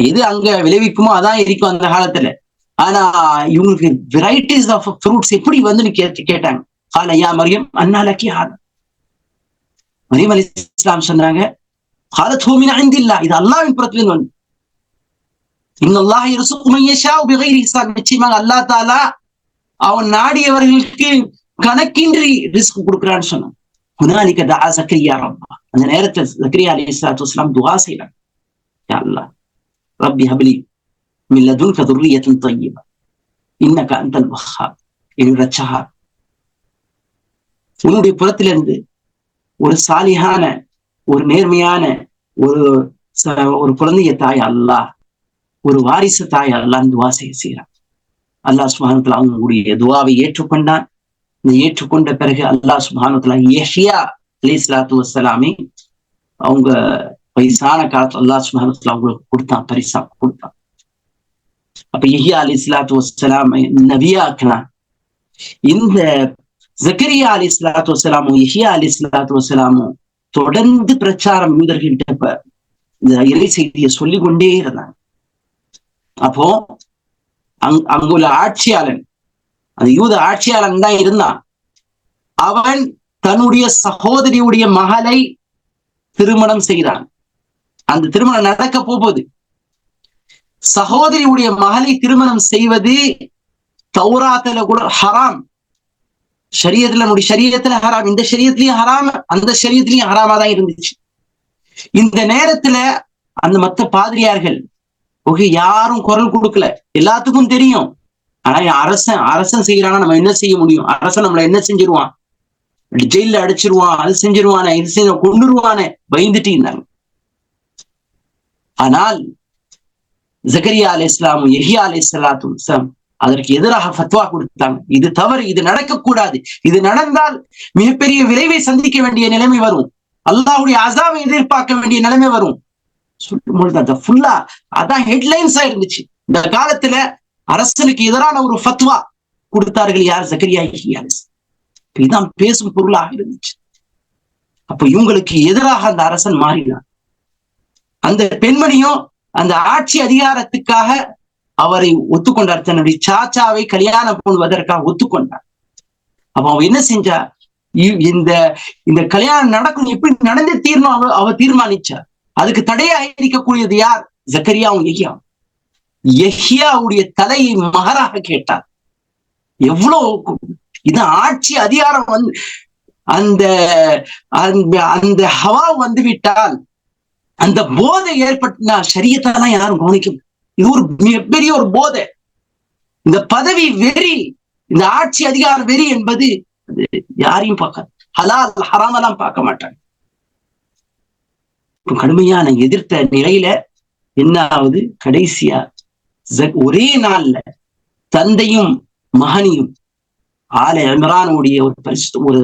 எது அங்க விளைவிக்குமோ அதான் இருக்கும் அந்த காலத்துல. ஆனா இவங்களுக்கு வெரைட்டிஸ் ஆஃப் ஃப்ரூட்ஸ் எப்படி வந்து கேட்டாங்க. கால யா மரியம் அன்னாலக்கி ஹாதா, மரியம் அலைஹிஸ்ஸலாம் சொன்னாங்க, காலத் ஹூ மின் இன்தில்லாஹ், இது அல்லாஹ்வின் புறத்திலிருந்து வந்து. இன்னல்லாஹ் யர்ஸுகு மன் யஷாஉ பிகைரி ஹிசாப், நிச்சயமாக அல்லாஹ் தஆலா அவன் நாடியவர்களுக்கு கணக்கின்றி ரிஸ்க் கொடுக்கிறான்னு சொன்னான். ஹுனாலிக தஆ ஜக்கரியா ரப்பா, அந்த நேரத்தில் ஜக்கரியா அலைஹிஸ்ஸலாத்து வஸ்ஸலாம் துஆ செய்றாங்க, யா அல்லாஹ் ரப்பி ஹப்லி மின் லதுன்க துர்ரியத்தன் தய்யிபா இன்னக அன்தல் வஹ்ஹாப், என் ரட்சகா உன்னுடைய புறத்திலிருந்து ஒரு சாலிஹான, ஒரு நேர்மையான ஒரு குழந்தைய தாய் அல்லாஹ், ஒரு வாரிசு தாய் அல்லாஹ் துஆ செய்கிறான். அல்லாஹ் சுப்ஹானஹு வ தஆலா அவங்களுடைய துஆவை ஏற்றுக்கொண்டான். ஏற்றுக்கொண்ட பிறகு அல்லாஹ் சுப்ஹானஹு வ தஆலா யஹ்யா அலைஹிஸ்ஸலாத்து வஸ்ஸலாமை அவங்க வயசான காலத்துல அல்லாஹ் சுப்ஹானஹு வ தஆலா அவங்களுக்கு கொடுத்தான், பரிசா கொடுத்தான். அப்ப யஹ்யா அலைஹிஸ்ஸலாத்து வஸ்ஸலாமை நபியாக்குனான். இந்த ஜக்கரியா அலைஹிஸ்ஸலாத்து வஸ்ஸலாமும் யஹ்யா அலைஹிஸ்ஸலாத்து வஸ்ஸலாமும் தொடர்ந்து பிரச்சாரம் யூதர்கள்ட்ட இந்த இறை செய்தியை சொல்லிக் கொண்டே இருந்தாங்க. அப்போ அங்குள்ள ஆட்சியாளன், அந்த யூத ஆட்சியாளன் தான் இருந்தான். அவன் தன்னுடைய சகோதரியுடைய மகளை திருமணம் செய்தான். அந்த திருமணம் நடக்க போகுது. சகோதரியுடைய மகளை திருமணம் செய்வது தௌராத்துல கூட ஹராம், ஷரியத்துல ஹராம், இந்த ஷரியத்திலையும் ஹராம், அந்த ஷரியத்திலையும் ஹராமா தான் இருந்துச்சு. இந்த நேரத்துல அந்த மத்த பாதிரியார்கள் யாரும் குரல் கொடுக்கல, எல்லாத்துக்கும் தெரியும். ஆனா அரசன் செய்யறானா நம்ம என்ன செய்ய முடியும்? அரசன் நம்மள என்ன செஞ்சிருவான்? ஜெயில அடிச்சிருவான், அது செஞ்சிருவானே, இது செஞ்ச கொண்டுருவானே, பயந்துட்டு இருந்தாங்க. ஆனால் ஜக்கரியா அலைஹிஸ்ஸலாமும் யஹ்யா அலைஹிஸ்ஸலாத்து வஸ்ஸலாம் அதற்கு எதிராக ஃபத்வா கொடுத்தாங்க. இது தவறு, இது நடக்கக்கூடாது, இது நடந்தால் மிகப்பெரிய விளைவை சந்திக்க வேண்டிய நிலைமை வரும், அல்லாஹ்வுடைய அஸாபை எதிர்பார்க்க வேண்டிய நிலைமை வரும். சொல்லும் பொழுது அந்த ஃபுல்லா அதான் ஹெட்லைன்ஸா இருந்துச்சு. இந்த காலத்துல அரசனுக்கு எதிரான ஒரு ஃபத்வா கொடுத்தார்கள் யார்? ஜக்கரியா யஹ்யா அலைஹிஸ்ஸலாம். இதுதான் பேசும் பொருளாக இருந்துச்சு. அப்ப இவங்களுக்கு எதிராக அந்த அரசன் மாறினார். அந்த பெண்மணியும் அந்த ஆட்சி அதிகாரத்துக்காக அவரை ஒத்துக்கொண்டார், தன்னுடைய சாச்சாவை கல்யாணம் பண்ணுவதற்காக ஒத்துக்கொண்டார். அப்ப அவன் என்ன செஞ்சா, இந்த கல்யாணம் நடக்கும், எப்படி நடந்து தீர்ணும் அவ தீர்மானிச்சார். அதுக்கு தடையாக இருக்கக்கூடியது யார்? ஜக்கரியாவும் யஹ்யாவும். யஹ்யாவுடைய தலையை மகராக கேட்டார். எவ்வளவு இது ஆட்சி அதிகாரம் வந்து அந்த அந்த ஹவா வந்து விட்டால், அந்த போதை ஏற்பட்டுனா ஷரியத்தெல்லாம் யாரும் கவனிக்கும். இது ஒரு மிகப்பெரிய ஒரு போதை. இந்த பதவி வெறி, இந்த ஆட்சி அதிகார வெறி என்பது யாரையும் பார்க்காது. ஹலால் ஹராமெல்லாம் பார்க்க மாட்டாங்க. கடுமையான எதிர்த்த நிலையில என்ன ஆகுது? கடைசியா ஒரே நாள்ல தந்தையும் மகனையும் ஆல இம்ரானுடைய ஒரு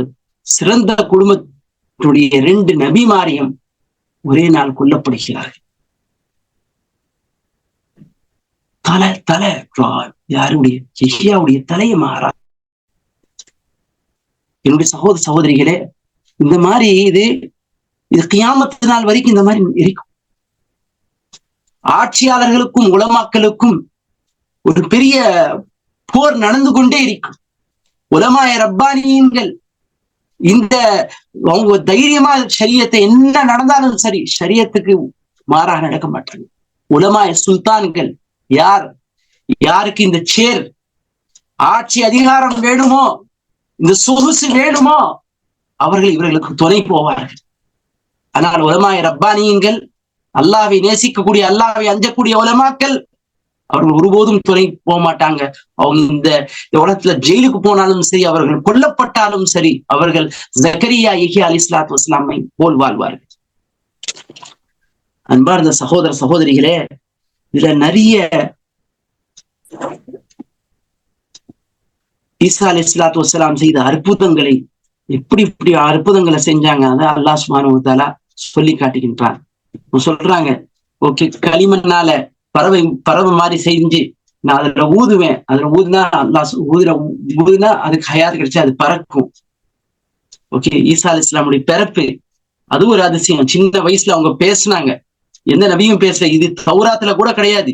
சிறந்த குடும்பத்துடைய 2 நபிமாரியும் ஒரே நாள் கொல்லப்படுகிறார்கள். தலை யாருடைய யஹ்யாவுடைய தலையை மாறா. என்னுடைய சகோதரிகளே, இந்த மாதிரி இது கியாமத்து நாள் வரைக்கும் இந்த மாதிரி இருக்கும். ஆட்சியாளர்களுக்கும் உலமாக்களுக்கும் ஒரு பெரிய போர் நடந்து கொண்டே இருக்கும். உலமாய ரப்பானியன்கள் இந்த அவங்க தைரியமா ஷரியத்தை என்ன நடந்தாலும் சரி ஷரியத்துக்கு மாறாக நடக்க மாட்டாங்க. உலமாய சுல்தான்கள் யாருக்கு இந்த சேர் ஆட்சி அதிகாரம் வேணுமோ, இந்த சொகுசு வேணுமோ, அவர்கள் இவர்களுக்கு துணை போவார்கள். ஆனால் உலமாய ரப்பானியன்கள், அல்லாஹ்வை நேசிக்கக்கூடிய, அல்லாஹ்வை அஞ்சக்கூடிய உலமாக்கள், அவர்கள் ஒருபோதும் துணை போக மாட்டாங்க. அவங்க இந்த உலகத்துல ஜெயிலுக்கு போனாலும் சரி, அவர்கள் கொல்லப்பட்டாலும் சரி, அவர்கள் ஜக்கரியா யஹ்யா அலைஹிஸ்ஸலாத்து வஸ்ஸலாமை போல் வாழ்வார்கள். அன்பார்ந்த சகோதரிகளே, இதுல நிறைய ஈசா அலைஹிஸ்ஸலாத்து வஸ்ஸலாம் செய்த அற்புதங்களை, எப்படி அற்புதங்களை செஞ்சாங்க, அதை அல்லாஹ் சுப்ஹானஹு வ தஆலா சொல்லி காட்டுகின்றான். சொல்றாங்க, ஓகே, களிமண்ணால பறவை மாதிரி செஞ்சு நான் அதுல ஊதுவேன், அதுல ஊதுனா அல்லாஹ் ஊதுனா அதுக்கு ஹயாத் கிடைச்சு அது பறக்கும். ஓகே, ஈசா அலைஹிஸ்ஸலாமுடைய பிறப்பு அது ஒரு அதிசயம். சின்ன வயசுல அவங்க பேசினாங்க, எந்த நபியும் பேசல. இது தௌராத்துல கூட கிடையாது,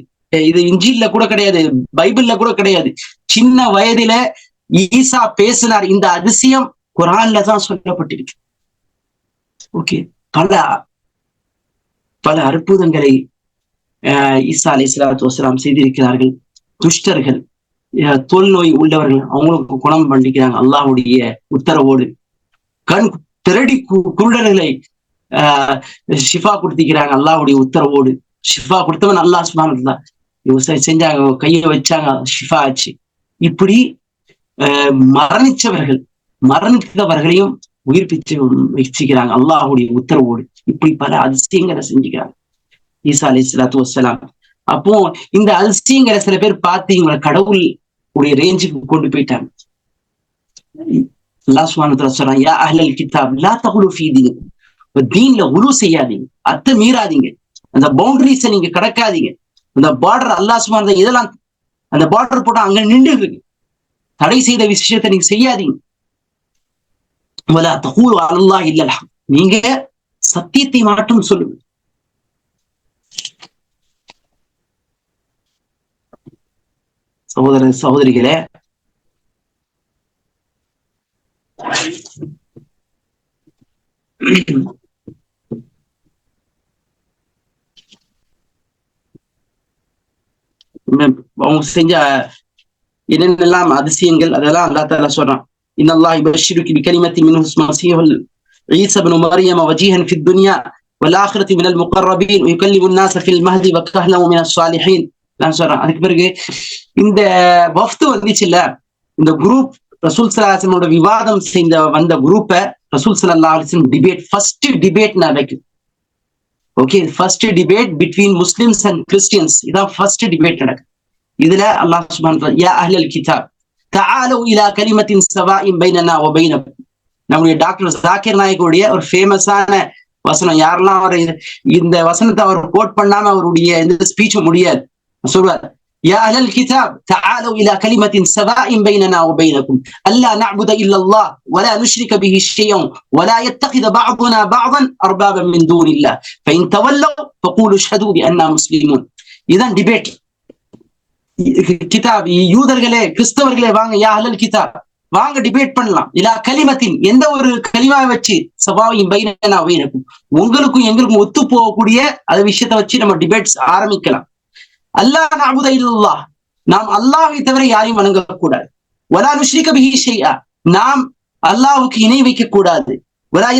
இது இன்ஜீல்ல கூட கிடையாது, பைபிள்ல கூட கிடையாது. சின்ன வயதுல ஈசா பேசினார். இந்த அதிசயம் குர்ஆன்ல தான் சொல்லப்பட்டிருக்கு. ஓகே, பல அற்புதங்களை ஈசா அலைஹிஸ்ஸலாத்து வஸ்ஸலாம் செய்திருக்கிறார்கள். துஷ்டர்கள், தோல் நோய் உள்ளவர்கள், அவங்களுக்கு குணம் பண்ணிக்கிறாங்க அல்லாஹ்வுடைய உத்தரவோடு. கண் திரடி குருடர்களை ஷிஃபா கொடுத்திக்கிறாங்க அல்லாஹ்வுடைய உத்தரவோடு. ஷிஃபா கொடுத்தவன் அல்லாஹ் சுப்ஹானஹு வ தஆலா செஞ்சாங்க, கையை வச்சாங்க, ஷிஃபா ஆச்சு. இப்படி மரணித்தவர்களையும் உயிர்ப்பிச்சு வச்சுக்கிறாங்க அல்லாஹ்வுடைய உத்தரவோடு. இப்படி பல அதிசயங்களை செஞ்சுக்கிறாங்க ஈசா அலைஹிஸ்ஸலாத்து வஸ்ஸலாம். அப்போ இந்த அதிசயங்களை சில பேர் பார்த்து இவங்களை கடவுள் உடைய ரேஞ்சுக்கு கொண்டு போயிட்டாங்க. அல்லாஹ் சுப்ஹானஹு வ தஆலா சொல்றான், யா அஹ்லல் கிதாப் லா தகுலு ஃபீ தீனிக்கும், தீன்ல உரு செய்யாதீங்க, அத்தை மீறாதீங்க, அந்த பவுண்டரிஸை நீங்க கடக்காதீங்க. அந்த பார்டர் அல்லாஹ் சுப்ஹானஹு வ தஆலா இதெல்லாம் அந்த பார்டர் போட்டா அங்க நின்று இருக்கு, தடை செய்த விஷயத்தை நீங்க செய்யாதீங்க. வலா தகூலு அலல்லாஹி இல்லல் ஹக், நீங்க சத்தியத்தை மட்டும் சொல்லுங்க. சகோதரிகளே, அவங்க செஞ்ச என்னென்னலாம் அதிசயங்கள் அதெல்லாம் அல்லாஹ் தஆலா சொல்றான். இன்னல்லாஹ் யுபஷ்ஷிருக பிகலிமத்தின் மின்ஹு இஸ்முஹு ஈஸா இப்னு மர்யம் வஜீஹன் ஃபித் துன்யா வல் ஆখিরাতি மினல் முகர்ரபீன் வயுகல்லிமு الناس ஃபில் மஹ்தி வகஹலஹு மினஸ் ஸாலிஹீன். நான் சொல்றேன். அதுக்கு பிறகு இந்த வஃப்து வந்துச்சுல்ல, இந்த குரூப் ரசூல் ஸல்லல்லாஹு அலைஹி வஸல்லம் விவாதம் செய்த வந்த குரூப்பை ரசூல் ஸல்லல்லாஹு அலைஹி வஸல்லம் டிபேட், ஃபர்ஸ்ட் டிபேட் நடக்குது. Okay, first debate between Muslims and Christians, இதான் ஃபர்ஸ்ட் டிபேட் நடக்குது. இதுல அல்லாஹ் சுப்ஹானஹு வ தஆலா, யா அஹ்லல் கிதாப் தஆலு இலா கலிமத்தின் ஸவாஇன் பைனனா வ பைனக்கும். நம்முடைய டாக்டர் ஜாக்கிர் நாயக்குடைய ஒரு ஃபேமஸான வசனம். யாரெல்லாம் அவர் இந்த வசனத்தை அவர் கோட் பண்ணாம அவருடைய இந்த ஸ்பீச் முடியாது. சொல்வார், யா அஹ்லல் கிதாப் தஆலு இலா கலிமத்தின் ஸவாஇன் பைனனா வ பைனக்கும் அல்லா நஅபுத இல்லல்லாஹ் வலா நுஷ்ரிக பிஹி ஷையன் வலா யத்தகித பஅதுனா பஅதன் அர்பாபன் மின் தூனில்லாஹ் ஃபஇன் தவல்லவ் ஃபகூலு ஷ்ஹது பிஅன்னா முஸ்லிமூன். இதான் டிபேட். கிதாப், யூதர்களே கிறிஸ்தவர்களே வாங்க, யா அஹ்லல் கிதாப் வாங்க டிபேட் பண்ணலாம். இலா கலிமத்தின், எந்த ஒரு கலிமாவை வச்சு, ஸவாஇன் பைனனா வ பைனக்கும், உங்களுக்கும் எங்களுக்கும் ஒத்து போகக்கூடிய அந்த விஷயத்தை வச்சு நம்ம டிபேட்ஸ் ஆரம்பிக்கலாம். அல்லா நஅபுத இல்லல்லாஹ், நாம் அல்லாஹ்வை தவிர யாரையும் வணங்கக்கூடாது. வலா நுஷ்ரிக பிஹி ஷைஆ, நாம் அல்லாஹ்வுக்கு இணை வைக்க கூடாது. வலா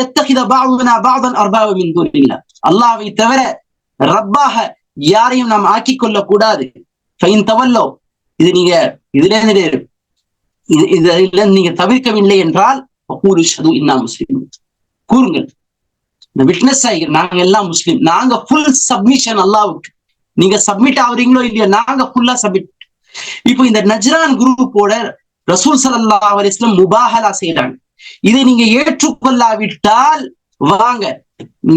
யத்தகித பஅதுனா பஅதன் அர்பாப மின் தூனில்லாஹ், அல்லாஹ்வை தவிர ரப்பாக யாரையும் நாம் ஆக்கிக் கொள்ள கூடாது. ஃபைன் தவல்லோ, இது நீங்க இதுல நீங்க தவிர்க்கவில்லை என்றால் ஃபகூலு ஷ்ஹது இன்னா முஸ்லிமூன், கூறுங்கள், விட்னஸ் ஆகிற நாங்க எல்லாம் முஸ்லிம், நாங்க ஃபுல் சப்மிஷன் அல்லாஹ்வுக்கு. நீங்க சப்மிட் ஆகுறீங்களோ இல்லையோ, நாங்க ஃபுல்லா சப்மிட். இப்போ இந்த நஜ்ரான் குரூப்போட ரசூல் ஸல்லல்லாஹு அலைஹி வஸல்லம் முபாஹலா செய்றாங்க. இதை நீங்க ஏற்றுக்கொள்ளாவிட்டால் வாங்க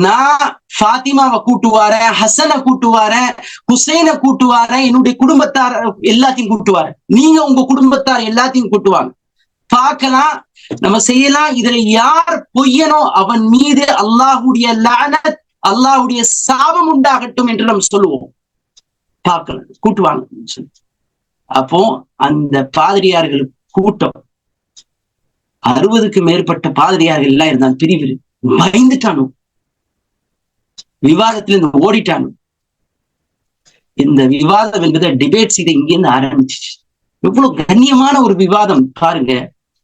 நான் ஃபாத்திமாவை கூட்டு வாரேன், ஹசனை கூட்டு வாரேன், ஹுசைனை கூட்டு வாரேன், என்னுடைய குடும்பத்தார் எல்லாத்தையும் கூட்டு வாரேன், நீங்க உங்க குடும்பத்தார் எல்லாத்தையும் கூட்டுவாங்க, பார்க்கலாம், நம்ம செய்யலாம். இதுல யார் பொய்யனோ அவன் மீது அல்லாஹுடைய லஅனத், அல்லாஹுடைய சாபம் உண்டாகட்டும் என்று நம்ம சொல்லுவோம். பார்க்கலாம், கூட்டுவாங்க. அப்போ அந்த பாதிரியார்கள் கூட்டம் 60க்கு மேற்பட்ட பாதிரியார்கள் எல்லாம் இருந்தான். பிரிவு பயந்துட்டானோ, விவாதத்துல இருந்து ஓடிட்டானோ. இந்த விவாதம் என்பதை டிபேட்ஸ் இதை இங்கிருந்து ஆரம்பிச்சிச்சு. எவ்வளவு கண்ணியமான ஒரு விவாதம் பாருங்க.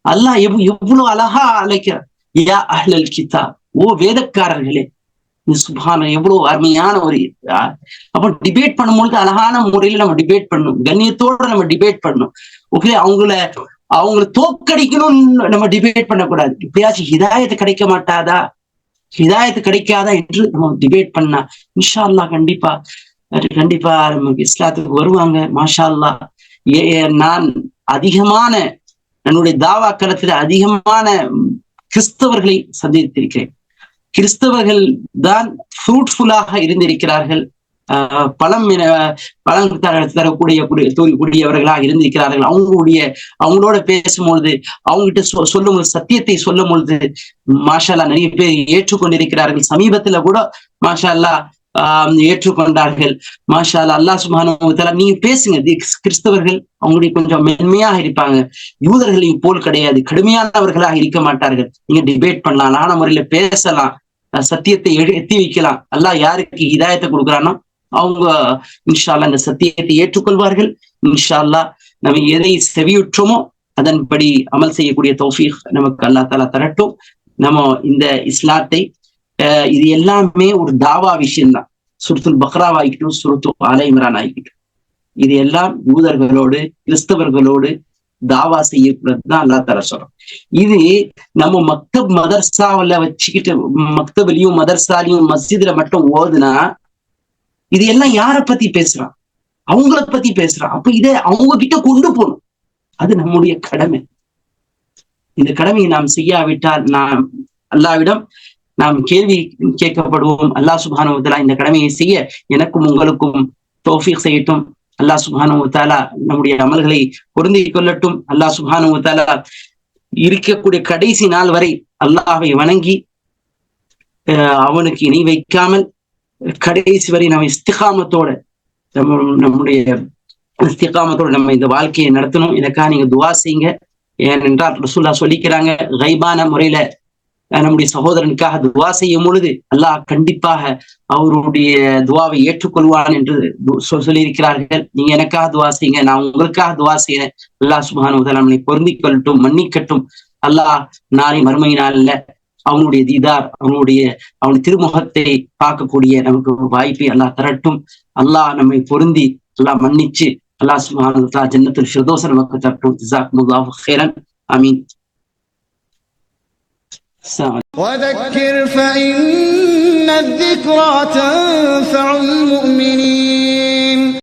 அல்லாஹ் எவ்வளவு அழகா அழைக்கிறார், யா அஹ்லல் கிதாப், ஓ வேதக்காரர்களே. சுப்ஹான, எவ்வளவு அருமையான ஒரு. அப்ப டிபேட் பண்ணும்போது அழகான முறையில நம்ம டிபேட் பண்ணணும், கண்ணியத்தோட நம்ம டிபேட் பண்ணணும். ஓகே, அவங்கள தோக்கடிக்கணும்னு நம்ம டிபேட் பண்ணக்கூடாது. இப்பயாச்சும் ஹிதாயத்து கிடைக்க மாட்டாதா, ஹிதாயத்து கிடைக்காதா என்று நம்ம டிபேட் பண்ணா இன்ஷா அல்லாஹ் கண்டிப்பா நமக்கு இஸ்லாத்துக்கு வருவாங்க. மாஷா அல்லாஹ். நான் அதிகமான என்னுடைய தாவா களத்துல அதிகமான கிறிஸ்தவர்களை சந்தித்திருக்கிறேன். கிறிஸ்தவர்கள் தான் ஃப்ரூட்ஃபுல்லாக இருந்திருக்கிறார்கள், பழம் தரக்கூடியவர்களாக இருந்திருக்கிறார்கள். அவங்களோட பேசும்பொழுது, அவங்ககிட்ட சொல்லும் பொழுது, சத்தியத்தை சொல்லும் பொழுது மாஷா அல்லாஹ் நிறைய பேர் ஏற்றுக்கொண்டிருக்கிறார்கள். சமீபத்துல கூட மாஷா அல்லாஹ் ஏற்றுக்கொண்டார்கள். மாஷா அல்லாஹ். அல்லாஹ் சுப்ஹானஹு வ தஆலா, நீங்க பேசுங்க. கிறிஸ்தவர்கள் அவங்களுடைய கொஞ்சம் மென்மையாக இருப்பாங்க, யூதர்களையும் போல் கிடையாது, கடுமையானவர்களாக இருக்க மாட்டார்கள். நீங்க டிபேட் பண்ணலாம், அழகான முறையில பேசலாம், சத்தியத்தை எத்தி வைக்கலாம். அல்லாஹ் யாருக்கு ஹிதாயத்தை கொடுக்குறானோ அவங்க இன்ஷா அல்லாஹ் இந்த சத்தியத்தை ஏற்றுக்கொள்வார்கள். இன்ஷா அல்லாஹ் நம்ம எதை செவியுற்றோமோ அதன்படி அமல் செய்யக்கூடிய தௌஃபீக் நமக்கு அல்லாஹ் தஆலா தரட்டும். நம்ம இந்த இஸ்லாத்தை, இது எல்லாமே ஒரு தாவா விஷயம்தான். சூரத்துல் பக்ரா ஆகிக்கட்டும், சூரத்துல் ஆல இம்ரான் ஆகிக்கட்டும், இது எல்லாம் யூதர்களோடு கிறிஸ்தவர்களோடு தாவா செய்யக்கூடாதுதான் அல்லாஹ் தஆலா சொல்றோம். இது நம்ம மக்தப் மதர்சாவில வச்சுக்கிட்டு, மக்தப்லயும் மதர்சாலையும் மஸ்ஜித்ல மட்டும் ஓதுனா இது எல்லாம் யார பத்தி பேசுறான், அவங்கள பத்தி பேசுறான். அப்ப இதை அவங்க கிட்ட கொண்டு போகணும், அது நம்முடைய கடமை. இந்த கடமையை நாம் செய்யாவிட்டால் நாம் அல்லாஹ்விடம் நாம் கேள்வி கேட்கப்படுவோம். அல்லாஹ் சுப்ஹானஹு வ தஆலா இந்த கடமையை செய்ய எனக்கும் உங்களுக்கும் தௌஃபீக் செய்யட்டும். அல்லாஹ் சுப்ஹானஹு வ தஆலா நம்முடைய அமல்களை பொருந்திக் கொள்ளட்டும். அல்லாஹ் சுப்ஹானஹு வ தஆலா இருக்கக்கூடிய கடைசி நாள் வரை அல்லாஹ்வை வணங்கி அவனுக்கு இணை வைக்காமல் கடைசி வரை நம்ம இஸ்திகாமத்தோட நம்முடைய இஸ்திகாமத்தோட நம்ம இந்த வாழ்க்கையை நடத்தணும். எனக்காக நீங்க துவா செய்யுங்க. ஏனென்றால் ரசூலுல்லாஹ் சொல்லிக்கிறாங்க, கைபான முறையில நம்முடைய சகோதரனுக்காக துவா செய்யும் பொழுது அல்லாஹ் கண்டிப்பாக அவருடைய துவாவை ஏற்றுக்கொள்வான் என்று சொல்லியிருக்கிறார்கள். நீங்க எனக்காக துவா செய்யுங்க, நான் உங்களுக்காக துவா செய்யறேன். அல்லாஹ் சுப்ஹானஹு வ தஆலா நம்மை பொருந்திக் கொள்ளட்டும், மன்னிக்கட்டும். அல்லாஹ் நாளை மறுமை நாள்ல அவனுடைய தீதார், அவனுடைய திருமுகத்தை பார்க்கக்கூடிய நமக்கு ஒரு வாய்ப்பை அல்லாஹ் தரட்டும். அல்லாஹ் நம்மை பொருந்தி அல்லாஹ் மன்னிச்சு அல்லாஹ் சுப்ஹானஹு வ தஆலா ஜன்னத்துல் ஃபிர்தௌஸ் நமக்கு தரட்டும். ஜஸாக்குமுல்லாஹு கைரன். ஆமீன். وذكر فإن الذكرى تنفع المؤمنين.